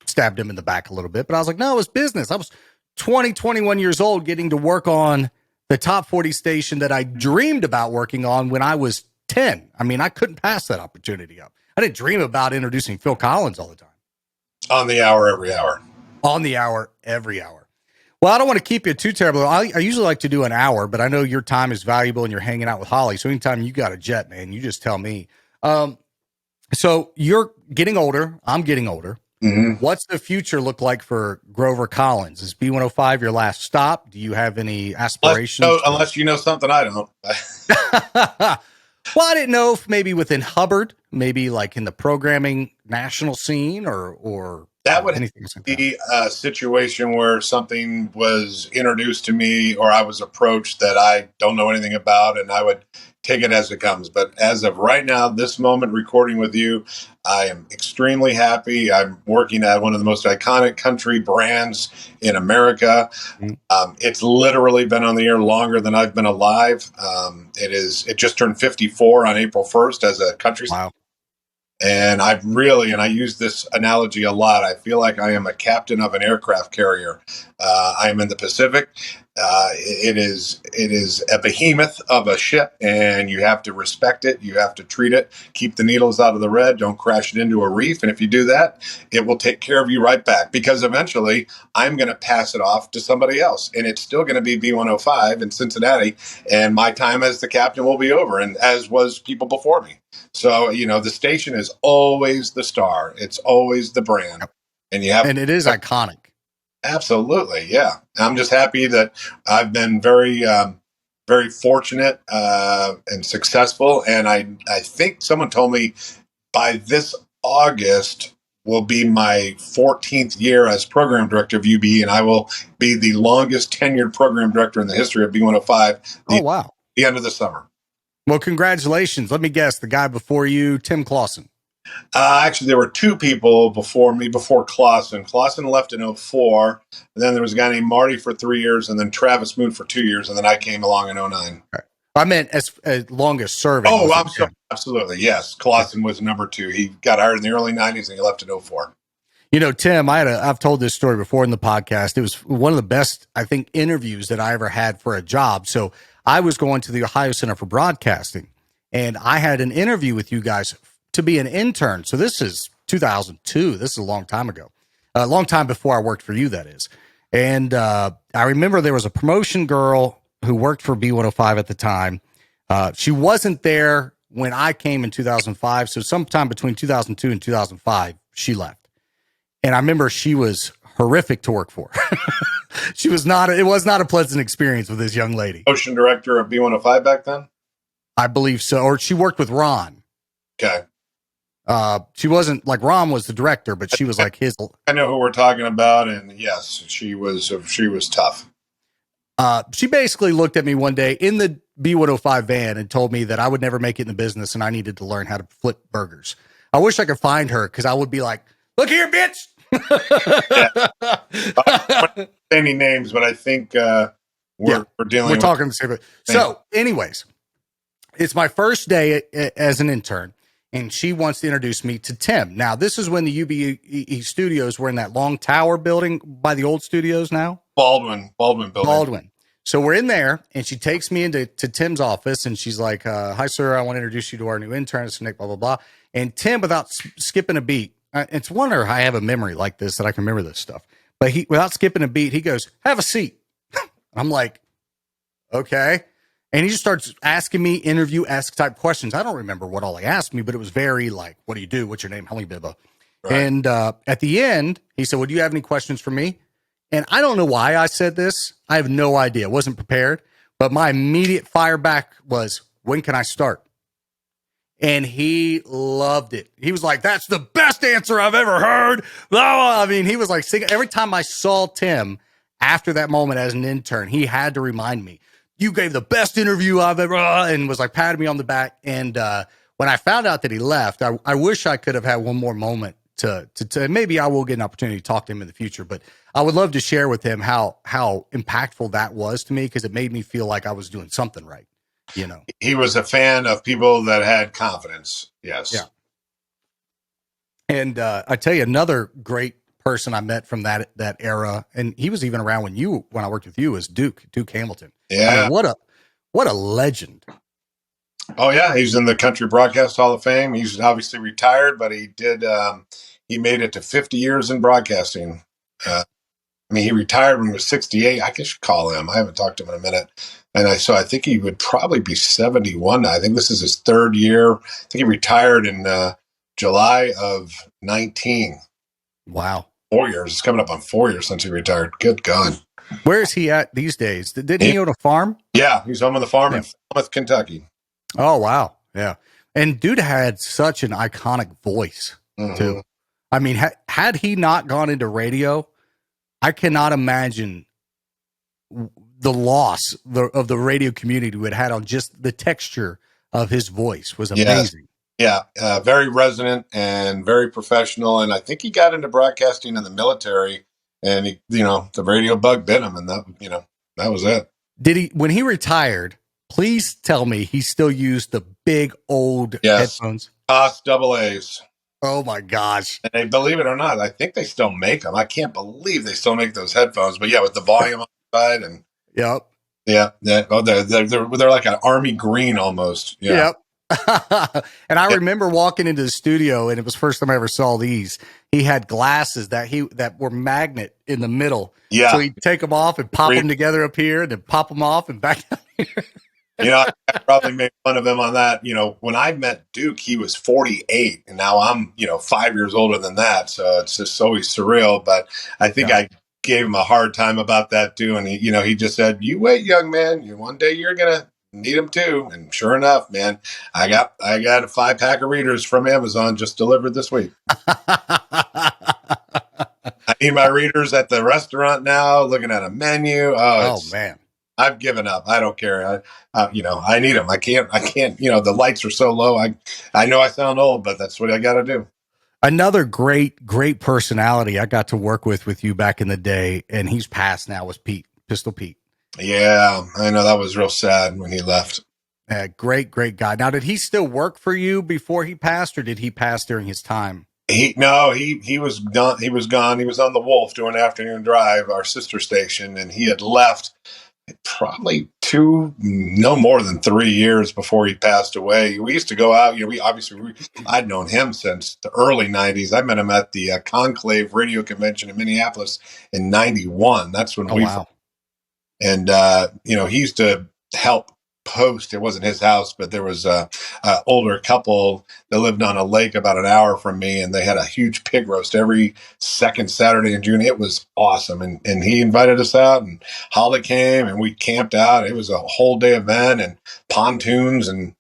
stabbed him in the back a little bit, but I was like, no, it was business. I was 21 years old getting to work on the top 40 station that I dreamed about working on when I was 10. I mean, I couldn't pass that opportunity up. I didn't dream about introducing Phil Collins all the time. On the hour, every hour. On the hour, every hour. Well, I don't want to keep you too terrible. I usually like to do an hour, but I know your time is valuable and you're hanging out with Holly. So anytime you got a jet, man, you just tell me. So you're getting older. I'm getting older. Mm-hmm. What's the future look like for Grover Collins? Is B105 your last stop? Do you have any aspirations? Unless you know something I don't. Well, I didn't know if maybe within Hubbard, maybe like in the programming national scene or that would anything be a situation where something was introduced to me or I was approached that I don't know anything about, and I would take it as it comes. But as of right now, this moment recording with you, I am extremely happy. I'm working at one of the most iconic country brands in America. It's literally been on the air longer than I've been alive. It just turned 54 on April 1st as a country. Wow. And I use this analogy a lot. I feel like I am a captain of an aircraft carrier. I am in the Pacific. It is a behemoth of a ship, and you have to respect it. You have to treat it, keep the needles out of the red, don't crash it into a reef. And if you do that, it will take care of you right back, because eventually I'm going to pass it off to somebody else, and it's still going to be B105 in Cincinnati, and my time as the captain will be over, and as was people before me. So, the station is always the star. It's always the brand. And it is iconic. Absolutely. Yeah. I'm just happy that I've been very, very fortunate, and successful. And I think someone told me by this August will be my 14th year as program director of UB, and I will be the longest tenured program director in the history of B105. Oh, wow. The end of the summer. Well, congratulations. Let me guess, the guy before you, Tim Clausen. Actually, there were two people before me, before Clausen. Clausen left in 2004. And then there was a guy named Marty for 3 years, and then Travis Moon for 2 years, and then I came along in 2009. Okay. I meant as longest serving. Oh, was I'm it sorry. Tim? Absolutely. Yes. Clausen was number 2. He got hired in the early 90s and he left in 04. You know, Tim, I've told this story before in the podcast. It was one of the best, I think, interviews that I ever had for a job. So I was going to the Ohio Center for Broadcasting, and I had an interview with you guys to be an intern. So this is 2002. This is a long time ago, a long time before I worked for you, that is. And I remember there was a promotion girl who worked for B105 at the time. She wasn't there when I came in 2005. So sometime between 2002 and 2005, she left. And I remember she was horrific to work for. It was not a pleasant experience with this young lady. Motion director of B105 back then? I believe so. Or she worked with Ron. Okay. She wasn't like Ron was the director, but she was like his. I know who we're talking about. And yes, she was tough. She basically looked at me one day in the B105 van and told me that I would never make it in the business and I needed to learn how to flip burgers. I wish I could find her because I would be like, look here, bitch. Any names, but I think we're dealing. We're talking the same. So, anyways, it's my first day as an intern, and she wants to introduce me to Tim. Now, this is when the UBE studios were in that long tower building by the old studios now. Baldwin building. Baldwin. So we're in there, and she takes me into Tim's office, and she's like, "Hi, sir. I want to introduce you to our new intern, Mr. Nick." Blah blah blah. And Tim, without skipping a beat. It's wonder I have a memory like this that I can remember this stuff. But without skipping a beat, he goes, "Have a seat." I'm like, okay. And he just starts asking me interview-esque type questions. I don't remember what all he asked me, but it was very like, what do you do? What's your name? How many bibba? Right. And at the end, he said, well, do you have any questions for me? And I don't know why I said this. I have no idea. I wasn't prepared. But my immediate fire back was, when can I start? And he loved it. He was like, that's the best answer I've ever heard. I mean, he was like singing. Every time I saw Tim after that moment as an intern, he had to remind me, you gave the best interview I've ever, and was like patting me on the back. And when I found out that he left, I wish I could have had one more moment to maybe I will get an opportunity to talk to him in the future, but I would love to share with him how impactful that was to me, because it made me feel like I was doing something right. You know, he was a fan of people that had confidence. Yes. Yeah. And I tell you, another great person I met from that era, and he was even around when I worked with you, is Duke Hamilton. Yeah. I mean, what a legend. Oh yeah. He's in the Country Broadcast Hall of Fame. He's obviously retired, but he did, he made it to 50 years in broadcasting. I mean, he retired when he was 68. I should call him. I haven't talked to him in a minute. And I think he would probably be 71 now. I think this is his third year. I think he retired in July of 19. Wow. 4 years. It's coming up on 4 years since he retired. Good God. Where is he at these days? Didn't he own a farm? Yeah, he's home on the farm in Falmouth, Kentucky. Oh, wow. Yeah. And dude had such an iconic voice, too. I mean, had he not gone into radio, I cannot imagine the loss of the radio community would have had on just the texture of his voice was amazing. Yeah, very resonant and very professional. And I think he got into broadcasting in the military, and he, the radio bug bit him, and that was it. Did he, when he retired, please tell me he still used the big old headphones? Cost double A's. Oh my gosh. And they, believe it or not, I think they still make them. I can't believe they still make those headphones, but yeah, with the volume on the side and yep. Yeah. Oh, they're like an army green almost. Yeah. Yep. And I remember walking into the studio, and it was the first time I ever saw these. He had glasses that were magnet in the middle. Yeah. So he'd take them off and pop them together up here, and then pop them off and back down here. I probably made fun of him on that. When I met Duke, he was 48, and now I'm, 5 years older than that. So it's just always surreal. But I think I gave him a hard time about that too. And he just said, "You wait, young man. One day you're gonna need them too." And sure enough, man, I got a 5-pack of readers from Amazon just delivered this week. I need my readers at the restaurant now, looking at a menu. Oh man. I've given up. I don't care. I need them. I can't, the lights are so low. I know I sound old, but that's what I got to do. Another great personality I got to work with you back in the day, and he's passed now, was Pistol Pete. Yeah, I know that was real sad when he left. Great, great guy. Now, did he still work for you before he passed, or did he pass during his time? He was gone. He was gone. He was on the Wolf doing Afternoon Drive, our sister station, and he had left probably no more than 3 years before he passed away. We used to go out. I'd known him since the early '90s. I met him at the Conclave Radio Convention in Minneapolis in '91. That's when Wow. and he used to help host. It wasn't his house, but there was a older couple that lived on a lake about an hour from me, and they had a huge pig roast every second Saturday in June. It was awesome, and he invited us out, and Holly came, and we camped out. It was a whole day event, and pontoons and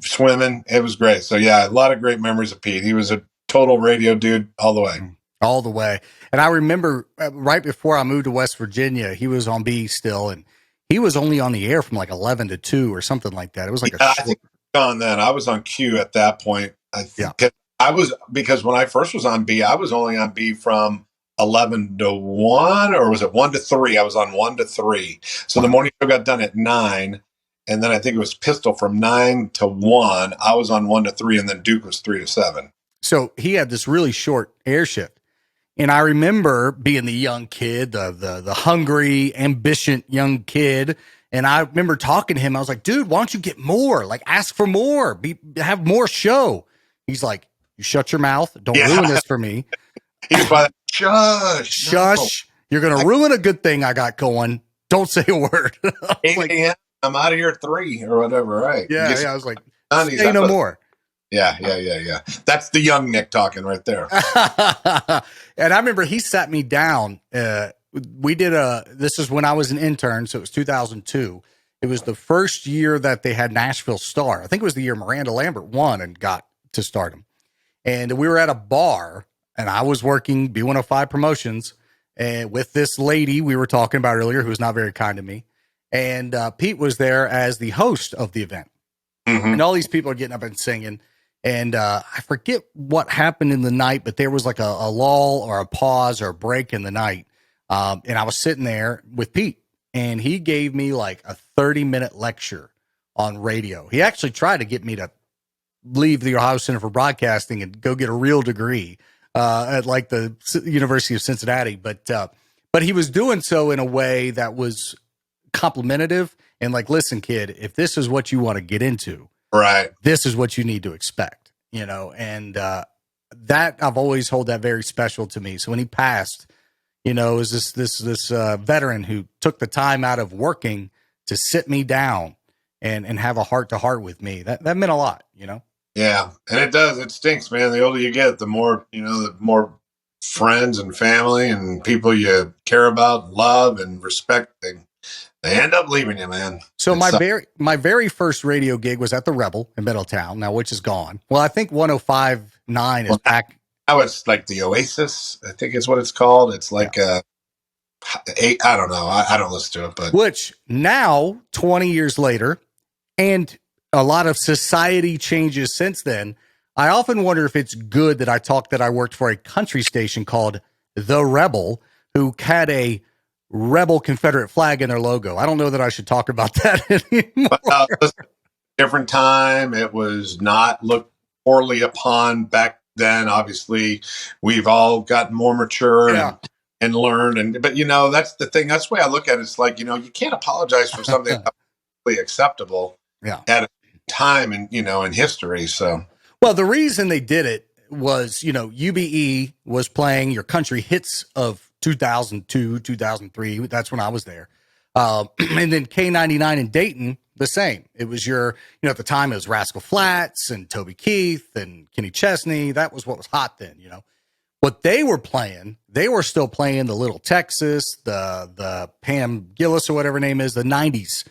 swimming. It was great. So yeah, a lot of great memories of Pete. He was a total radio dude all the way. All the way. And I remember right before I moved to West Virginia, he was on B still, and he was only on the air from like 11 to 2 or something like that. It was like I think on then. I was on Q at that point. I think because when I first was on B, I was only on B from 11 to 1, or was it 1 to 3? I was on 1 to 3. So the morning show got done at 9, and then I think it was Pistol from 9 to 1. I was on 1 to 3, and then Duke was 3 to 7. So he had this really short air shift. And I remember being the young kid, the hungry, ambitious young kid. And I remember talking to him. I was like, dude, why don't you get more? Like, ask for more. Have more show. He's like, you shut your mouth. Don't ruin this for me. He's like, shush. Shush. No. You're going to ruin a good thing I got going. Don't say a word. 8 a.m. I'm out of here at 3 or whatever, right? Yeah, I was like, say no more. Yeah. That's the young Nick talking right there. And I remember he sat me down. We did this is when I was an intern, so it was 2002. It was the first year that they had Nashville Star. I think it was the year Miranda Lambert won and got to stardom. And we were at a bar, and I was working B105 promotions, and with this lady we were talking about earlier, who was not very kind to me. And Pete was there as the host of the event. Mm-hmm. And all these people are getting up and singing. And I forget what happened in the night, but there was like a lull or a pause or a break in the night. And I was sitting there with Pete, and he gave me like a 30-minute lecture on radio. He actually tried to get me to leave the Ohio Center for Broadcasting and go get a real degree at like the University of Cincinnati. But he was doing so in a way that was complimentative and like, listen, kid, if this is what you want to get into, right, this is what you need to expect, and that I've always hold that very special to me. So when he passed, it was this veteran who took the time out of working to sit me down and have a heart to heart with me. That meant a lot, Yeah, and it does. It stinks, man. The older you get, the more the more friends and family and people you care about, and love, and respect they end up leaving you, man. So my very first radio gig was at the Rebel in Middletown, now which is gone. Well, I think 105.9 is back. Now it's like the Oasis, I think is what it's called. It's like I don't know. I don't listen to it, but which now 20 years later, and a lot of society changes since then, I often wonder if it's good that I worked for a country station called The Rebel, who had a Rebel Confederate flag in their logo. I don't know that I should talk about that anymore. Different time. It was not looked poorly upon back then. Obviously, we've all gotten more mature and learned. But that's the thing. That's the way I look at it. It's like, you can't apologize for something that's really acceptable at a time in history. So, well, the reason they did it was, UBE was playing your country hits of 2002, 2003. That's when I was there. And then K99 in Dayton, the same. It was at the time it was Rascal Flatts and Toby Keith and Kenny Chesney. That was what was hot then, What they were playing, they were still playing the Little Texas, the Pam Gillis or whatever her name is, the 90s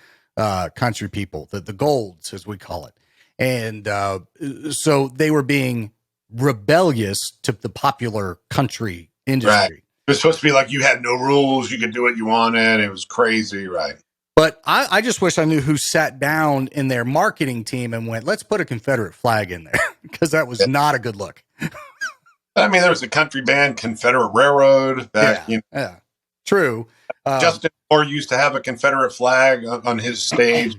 country people, the Golds as we call it. And so they were being rebellious to the popular country industry. Right. It was supposed to be like you had no rules. You could do what you wanted. It was crazy, right? But I just wish I knew who sat down in their marketing team and went, let's put a Confederate flag in there, because that was not a good look. I mean, there was a country band, Confederate Railroad. True. Justin Moore used to have a Confederate flag on his stage.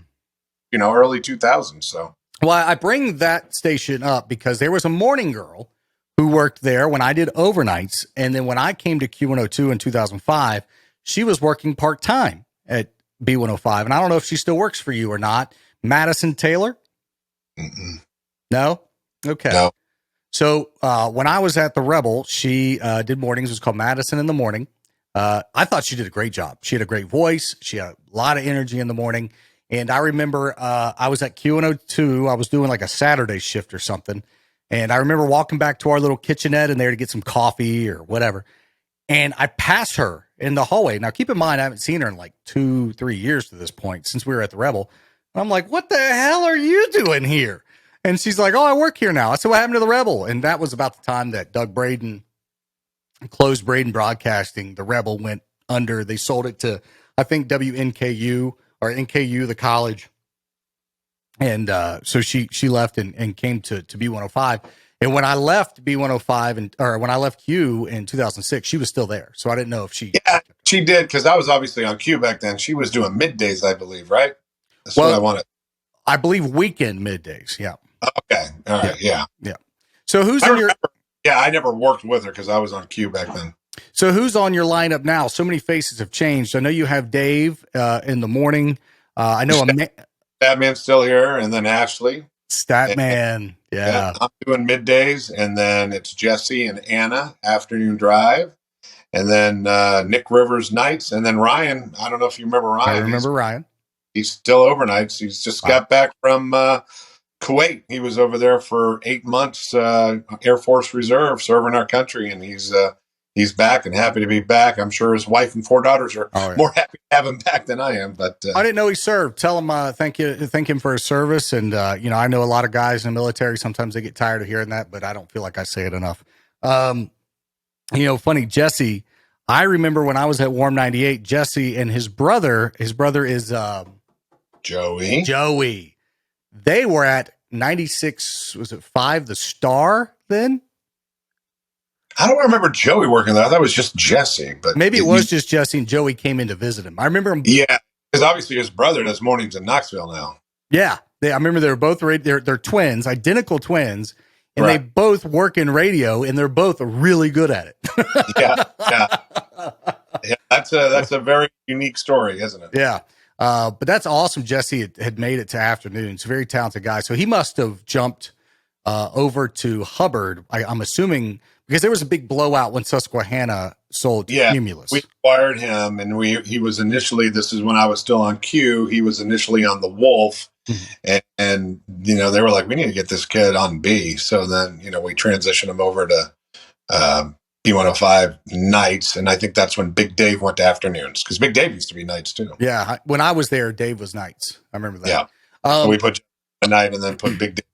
early 2000s. So Well, I bring that station up because there was a morning girl who worked there when I did overnights. And then when I came to Q102 in 2005, she was working part time at B105. And I don't know if she still works for you or not. Madison Taylor? No? Okay. no, So when I was at the Rebel, she did mornings. It was called Madison in the Morning. I thought she did a great job. She had a great voice. She had a lot of energy in the morning. And I remember I was at Q102. I was doing like a Saturday shift or something. And I remember walking back to our little kitchenette in there to get some coffee or whatever. And I passed her in the hallway. Now, keep in mind, I haven't seen her in like 2-3 years to this point since we were at the Rebel. And I'm like, what the hell are you doing here? And she's like, oh, I work here now. I said, what happened to the Rebel? And that was about the time that Doug Braden closed Braden Broadcasting. The Rebel went under. They sold it to, I think, WNKU or NKU, the college. And so she left and came to B105. And when I left B105 or when I left Q in 2006, she was still there. So I didn't know if she. yeah, she did, because I was obviously on Q back then. She was doing middays, I believe, right? That's what I wanted. I believe weekend middays. Yeah. Okay, all right, yeah. So who's I on your? remember, yeah, I never worked with her because I was on Q back then. So who's on your lineup now? So many faces have changed. I know you have Dave in the morning. I know Statman's still here, and then Ashley. Statman. Yeah. I'm doing middays, and then it's Jesse and Anna afternoon drive, and then Nick Rivers nights, and then Ryan. I don't know if you remember Ryan. I remember Ryan. He's still overnights. He's just got back from Kuwait. He was over there for 8 months, Air Force Reserve, serving our country, and he's back and happy to be back. I'm sure his wife and 4 daughters are more happy to have him back than I am. But I didn't know he served. Tell him thank him for his service. And I know a lot of guys in the military. Sometimes they get tired of hearing that, but I don't feel like I say it enough. Funny, Jesse. I remember when I was at Warm 98, Jesse and his brother. His brother is Joey. They were at 96. Was it 5? The Star then? I don't remember Joey working there. I thought it was just Jesse, but maybe it was just Jesse, and Joey came in to visit him. I remember him. Yeah, because obviously his brother does mornings in Knoxville now. Yeah, I remember they were both they're twins, identical twins, and They both work in radio, and they're both really good at it. yeah. That's a very unique story, isn't it? Yeah. But that's awesome. Jesse had made it to afternoons. Very talented guy. So he must have jumped over to Hubbard. I'm assuming because there was a big blowout when Susquehanna sold Cumulus. We acquired him, and he was initially. This is when I was still on Q. He was initially on the Wolf, and they were like, we need to get this kid on B. So then we transitioned him over to B105 nights, and I think that's when Big Dave went to afternoons, because Big Dave used to be nights too. Yeah, when I was there, Dave was nights. I remember that. Yeah, so we put a night and then put Big Dave.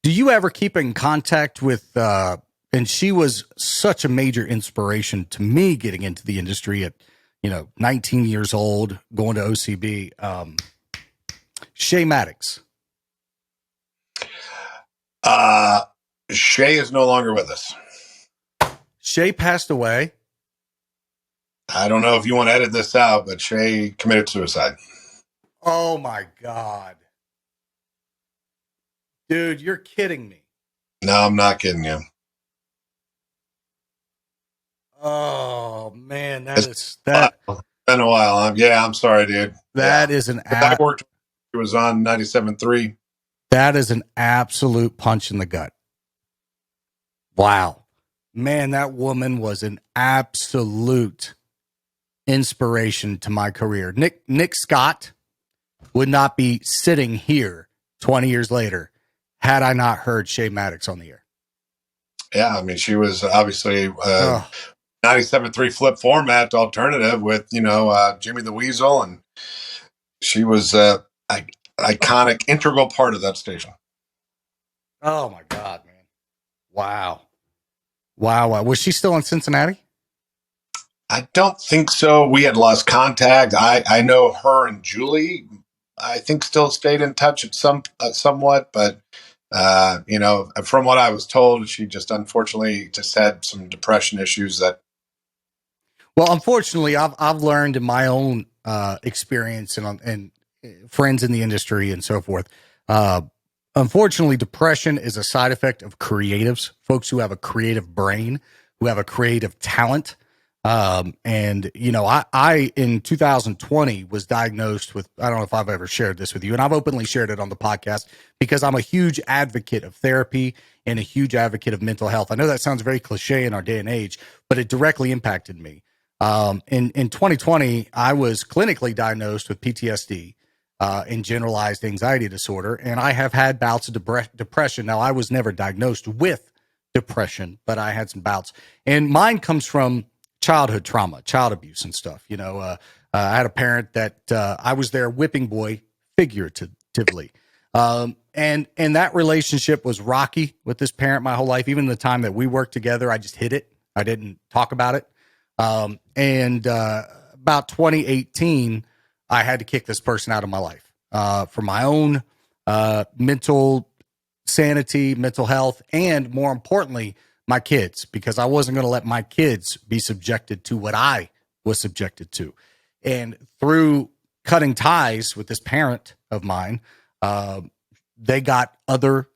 Do you ever keep in contact with? And she was such a major inspiration to me getting into the industry at 19 years old, going to OCB. Shay Maddox. Shay is no longer with us. Shay passed away. I don't know if you want to edit this out, but Shay committed suicide. Oh my God. Dude, you're kidding me. No, I'm not kidding you. Oh man, It's been a while. I'm sorry, dude. That is an I worked. It was on 97.3. That is an absolute punch in the gut. Wow. Man, that woman was an absolute inspiration to my career. Nick Scott would not be sitting here 20 years later had I not heard Shay Maddox on the air. Yeah, I mean, she was obviously 97.3 flip format alternative with, Jimmy the Weasel, and she was an iconic, integral part of that station. Oh, my God, man. Wow. Was she still in Cincinnati? I don't think so. We had lost contact. I know her and Julie, I think, still stayed in touch at somewhat, but from what I was told, she just unfortunately just had some depression issues that. Well, unfortunately, I've learned in my own experience and friends in the industry and so forth. Uh, Unfortunately, depression is a side effect of creatives, folks who have a creative brain, who have a creative talent. And you know, I in 2020 was diagnosed with, I don't know if I've ever shared this with you, and I've openly shared it on the podcast because I'm a huge advocate of therapy and a huge advocate of mental health. I know that sounds very cliche in our day and age, but it directly impacted me. In 2020, I was clinically diagnosed with PTSD, and generalized anxiety disorder, and I have had bouts of depression. Now, I was never diagnosed with depression, but I had some bouts, and mine comes from childhood trauma, child abuse and stuff. You know, I had a parent that I was their whipping boy figuratively. And that relationship was rocky with this parent my whole life. Even the time that we worked together, I just hid it. I didn't talk about it. And about 2018, I had to kick this person out of my life for my own mental sanity, mental health, and more importantly, my kids, because I wasn't going to let my kids be subjected to what I was subjected to. And through cutting ties with this parent of mine, they got other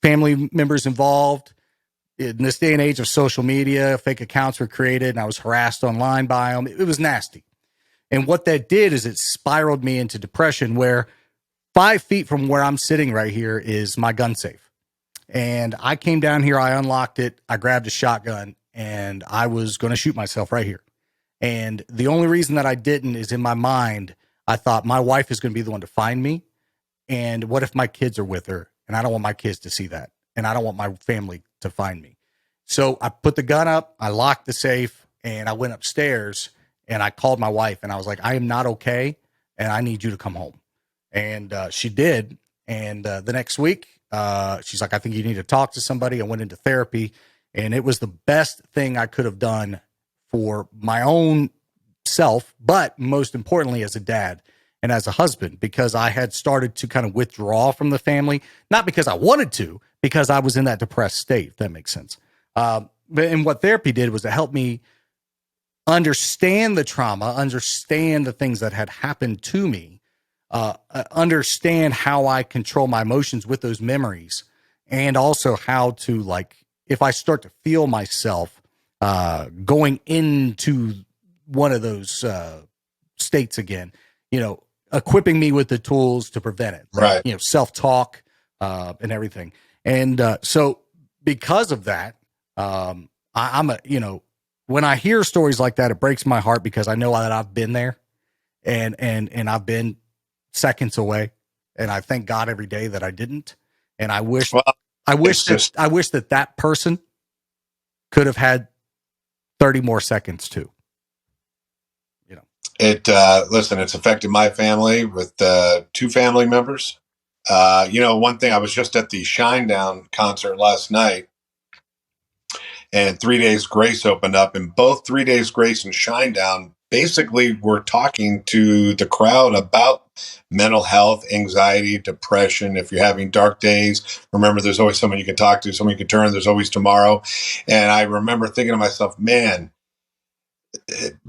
family members involved. In this day and age of social media, fake accounts were created, and I was harassed online by them. It was nasty. And what that did is it spiraled me into depression, where 5 feet from where I'm sitting right here is my gun safe. And I came down here, I unlocked it, I grabbed a shotgun, and I was going to shoot myself right here. And the only reason that I didn't is in my mind, I thought my wife is going to be the one to find me. And what if my kids are with her? And I don't want my kids to see that. And I don't want my family to find me. So I put the gun up, I locked the safe, and I went upstairs and I called my wife and I was like, I am not okay. And I need you to come home. And she did. And the next week, she's like, I think you need to talk to somebody. I went into therapy, and it was the best thing I could have done for my own self, but most importantly, as a dad and as a husband, because I had started to kind of withdraw from the family, not because I wanted to, because I was in that depressed state, if that makes sense. And what therapy did was to help me understand the trauma, understand the things that had happened to me, understand how I control my emotions with those memories, and also how to, like, if I start to feel myself going into one of those states again, you know, equipping me with the tools to prevent it, Right. You know, self-talk and everything. And so because of that, I'm a, you know, when I hear stories like that, it breaks my heart because I know that I've been there and I've been seconds away. And I thank God every day that I didn't. And I wish, Well, I wish it's that person could have had 30 more seconds too. You know, listen, it's affected my family with 2 family members. You know, one thing, I was just at the Shinedown concert last night, and 3 Days Grace opened up, and both 3 Days Grace and Shinedown basically were talking to the crowd about mental health, anxiety, depression. If you're having dark days, remember there's always someone you can talk to, someone you can turn, there's always tomorrow. And I remember thinking to myself, man,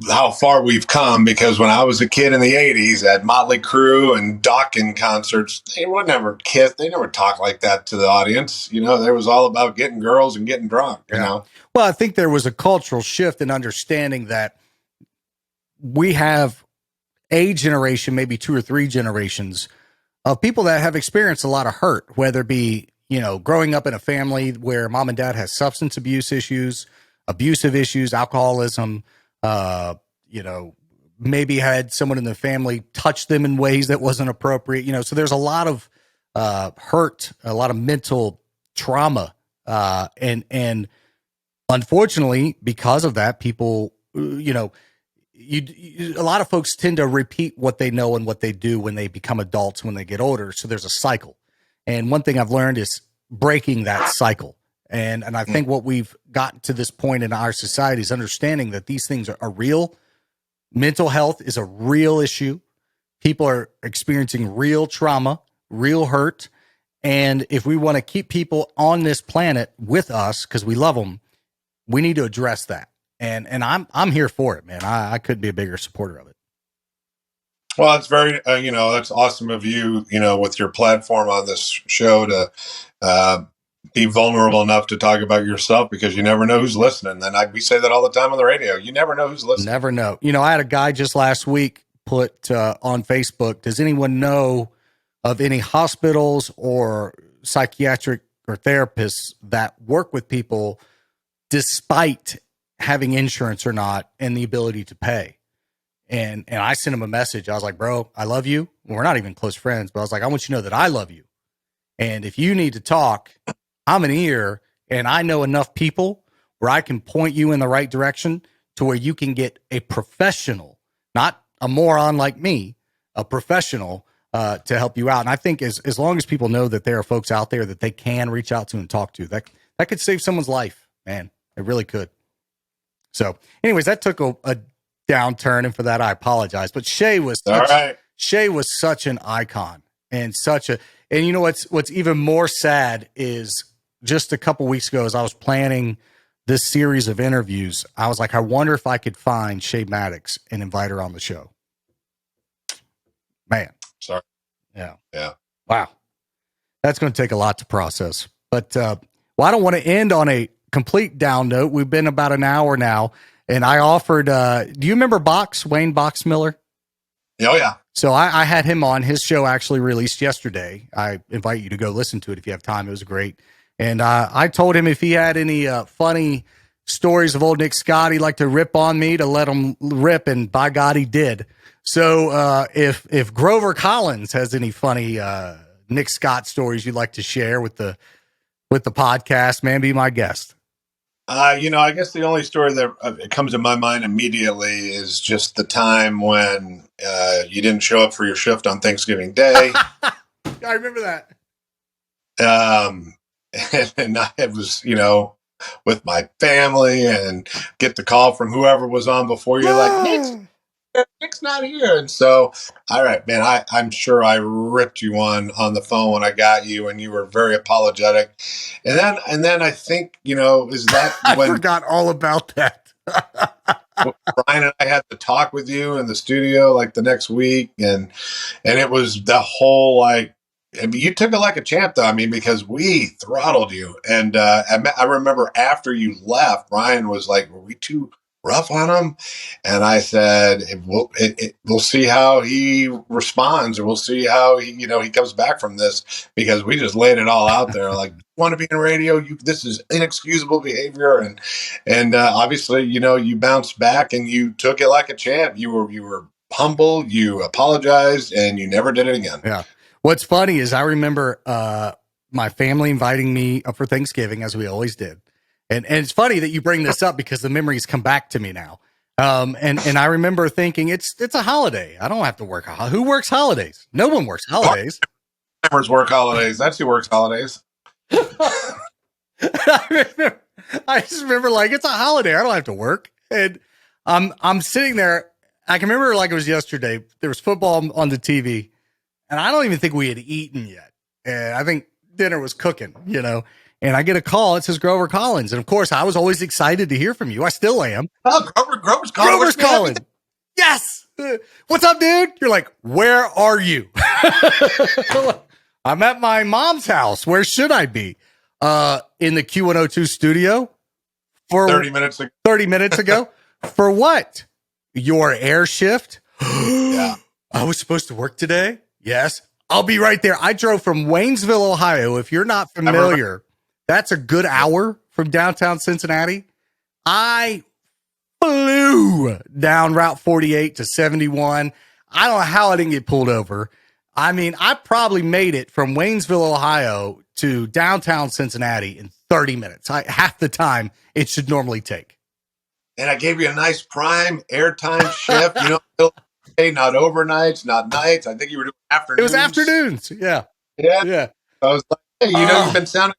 how far we've come, because when I was a kid in the 80s at Motley Crue and Dokken concerts, they would never kiss. They never talked like that to the audience. You know, there was all about getting girls and getting drunk, you know? Well, I think there was a cultural shift in understanding that we have a generation, maybe 2 or 3 generations of people that have experienced a lot of hurt, whether it be, you know, growing up in a family where mom and dad has substance abuse issues, abusive issues, alcoholism, you know, maybe had someone in the family touch them in ways that wasn't appropriate, you know, so there's a lot of hurt, a lot of mental trauma. And unfortunately, because of that, people, you know, a lot of folks tend to repeat what they know and what they do when they become adults, when they get older. So there's a cycle. And one thing I've learned is breaking that cycle. And I think what we've gotten to this point in our society is understanding that these things are real. Mental health is a real issue. People are experiencing real trauma, real hurt. And if we want to keep people on this planet with us, because we love them, we need to address that. And I'm here for it, man. I couldn't be a bigger supporter of it. Well, it's very, that's awesome of you, with your platform on this show to uh, be vulnerable enough to talk about yourself because you never know who's listening. And we say that all the time on the radio. You never know who's listening. Never know. I had a guy just last week put on Facebook, does anyone know of any hospitals or psychiatric or therapists that work with people despite having insurance or not and the ability to pay? And I sent him a message. I was like, bro, I love you. We're not even close friends, but I was like, I want you to know that I love you. And if you need to talk, I'm an ear, and I know enough people where I can point you in the right direction to where you can get a professional, not a moron like me, a professional to help you out. And I think as long as people know that there are folks out there that they can reach out to and talk to, that could save someone's life, man. It really could. So anyways, that took a downturn, and for that I apologize. But Shay was such an icon and and you know what's even more sad is just a couple weeks ago as I was planning this series of interviews, I was like, I wonder if I could find Shay Maddox and invite her on the show. Man. Sorry. Yeah. Yeah. Wow. That's going to take a lot to process. But I don't want to end on a complete down note. We've been about an hour now. And I offered, do you remember Wayne Boxmiller? Oh, yeah. So I had him on. His show actually released yesterday. I invite you to go listen to it if you have time. It was great. And I told him if he had any funny stories of old Nick Scott, he'd like to rip on me to let him rip. And by God, he did. So if Grover Collins has any funny Nick Scott stories you'd like to share with the podcast, man, be my guest. I guess the only story that comes to my mind immediately is just the time when you didn't show up for your shift on Thanksgiving Day. I remember that. And I was, with my family and get the call from whoever was on before you, like, Nick's not here. And so, all right, man, I'm sure I ripped you on the phone when I got you, and you were very apologetic. And then I think, is that I forgot all about that. Brian and I had to talk with you in the studio like the next week, and it was the whole you took it like a champ, though. I mean, because we throttled you, and I remember after you left, Brian was like, "Were we too rough on him?" And I said, we'll see how he responds, or we'll see how he comes back from this, because we just laid it all out there. Like, you want to be in radio? This is inexcusable behavior. And obviously, you bounced back and you took it like a champ. You were humble, you apologized, and you never did it again. Yeah. What's funny is I remember my family inviting me up for Thanksgiving, as we always did. And it's funny that you bring this up because the memories come back to me now. And I remember thinking it's a holiday. I don't have to work. Who works holidays? No one works holidays. Members work holidays. That's who works holidays. I just remember like it's a holiday. I don't have to work. And I'm sitting there. I can remember like it was yesterday. There was football on the TV, and I don't even think we had eaten yet. And I think dinner was cooking, And I get a call. It says Grover Collins. And of course, I was always excited to hear from you. I still am. Oh, Grover's calling. Grover's calling. Yes. What's up, dude? You're like, where are you? I'm at my mom's house. Where should I be? In the Q102 studio for 30 minutes ago. 30 minutes ago. For what? Your air shift? Yeah. I was supposed to work today. Yes. I'll be right there. I drove from Waynesville, Ohio. If you're not familiar, that's a good hour from downtown Cincinnati. I flew down Route 48 to 71. I don't know how I didn't get pulled over. I mean, I probably made it from Waynesville, Ohio to downtown Cincinnati in 30 minutes. Half the time it should normally take. And I gave you a nice prime airtime shift. Not overnights, not nights. I think you were doing afternoons. It was afternoons. Yeah. Yeah. I was like, hey, you've been sounding.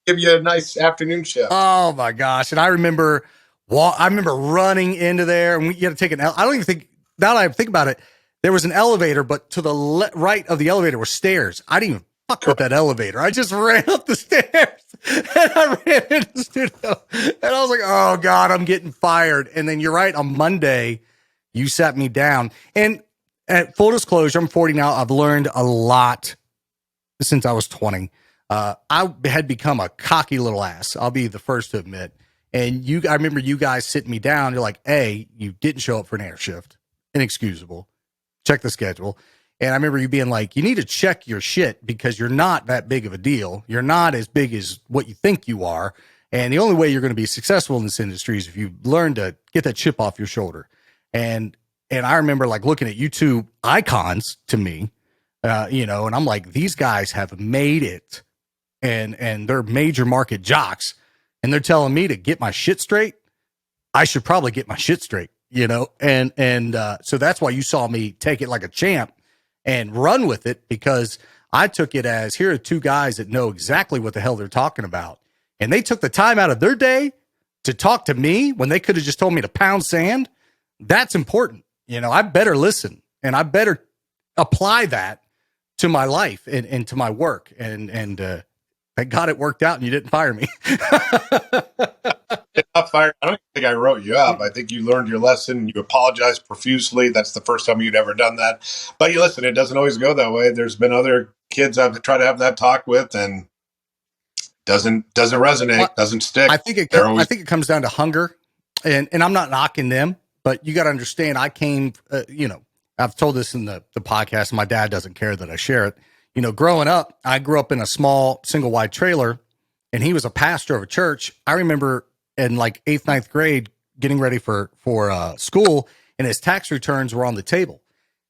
Give you a nice afternoon shift. Oh my gosh. And I remember running into there, and you had to take I don't even think, now that I think about it, there was an elevator, but to the right of the elevator were stairs. I didn't even fuck with that elevator. I just ran up the stairs and I ran into the studio, and I was like, oh God, I'm getting fired. And then you're right. On Monday, you sat me down, and At full disclosure, I'm 40 now. I've learned a lot since I was 20. I had become a cocky little ass. I'll be the first to admit. And I remember you guys sitting me down. You're like, "A, you didn't show up for an air shift. Inexcusable. Check the schedule." And I remember you being like, "You need to check your shit because you're not that big of a deal. You're not as big as what you think you are. And the only way you're going to be successful in this industry is if you learn to get that chip off your shoulder." And I remember like looking at you two icons to me, and I'm like, these guys have made it, and they're major market jocks, and they're telling me to get my shit straight. I should probably get my shit straight, and so that's why you saw me take it like a champ and run with it, because I took it as, here are two guys that know exactly what the hell they're talking about. And they took the time out of their day to talk to me when they could have just told me to pound sand. That's important. I better listen, and I better apply that to my life and to my work. And thank God it worked out and you didn't fire me. Not fired. I don't think I wrote you up. I think you learned your lesson. You apologized profusely. That's the first time you'd ever done that. But you listen, it doesn't always go that way. There's been other kids I've tried to have that talk with, and doesn't resonate, doesn't stick. I think it comes down to hunger, and I'm not knocking them, but you got to understand, I came, I've told this in the podcast, and my dad doesn't care that I share it. Growing up, I grew up in a small single wide trailer, and he was a pastor of a church. I remember in like 8th, 9th grade, getting ready for school, and his tax returns were on the table.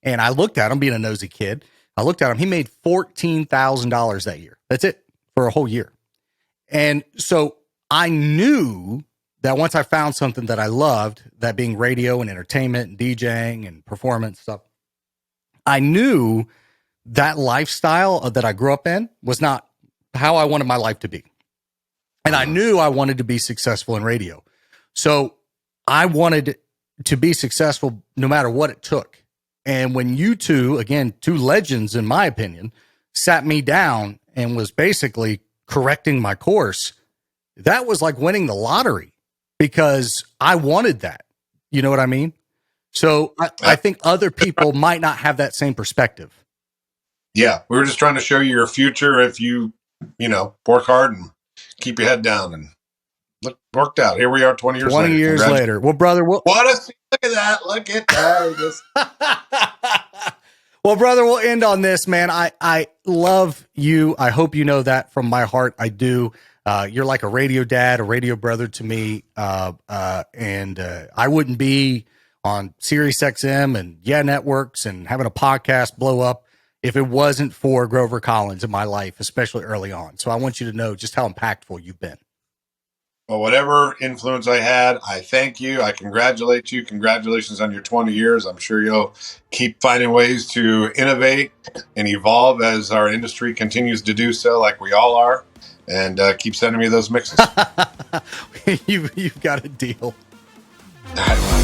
And I looked at him, being a nosy kid. I looked at him. He made $14,000 that year. That's it, for a whole year. And so I knew that once I found something that I loved, that being radio and entertainment and DJing and performance stuff, I knew that lifestyle that I grew up in was not how I wanted my life to be. And I knew I wanted to be successful in radio. So I wanted to be successful no matter what it took. And when you two, again, two legends, in my opinion, sat me down and was basically correcting my course, that was like winning the lottery, because I wanted that. You know what I mean? So I think other people might not have that same perspective. Yeah, we were just trying to show you your future if you, work hard and keep your head down, and look, worked out. Here we are 20 years later. 20 years later. Well, brother, look at that. Look at that. Well, brother, we'll end on this, man. I love you. I hope you know that from my heart. I do. You're like a radio dad, a radio brother to me. And I wouldn't be on Sirius XM and networks and having a podcast blow up if it wasn't for Grover Collins in my life, especially early on. So I want you to know just how impactful you've been. Well, whatever influence I had, I thank you. I congratulate you. Congratulations on your 20 years. I'm sure you'll keep finding ways to innovate and evolve as our industry continues to do so, like we all are. And keep sending me those mixes. You've got a deal. All right.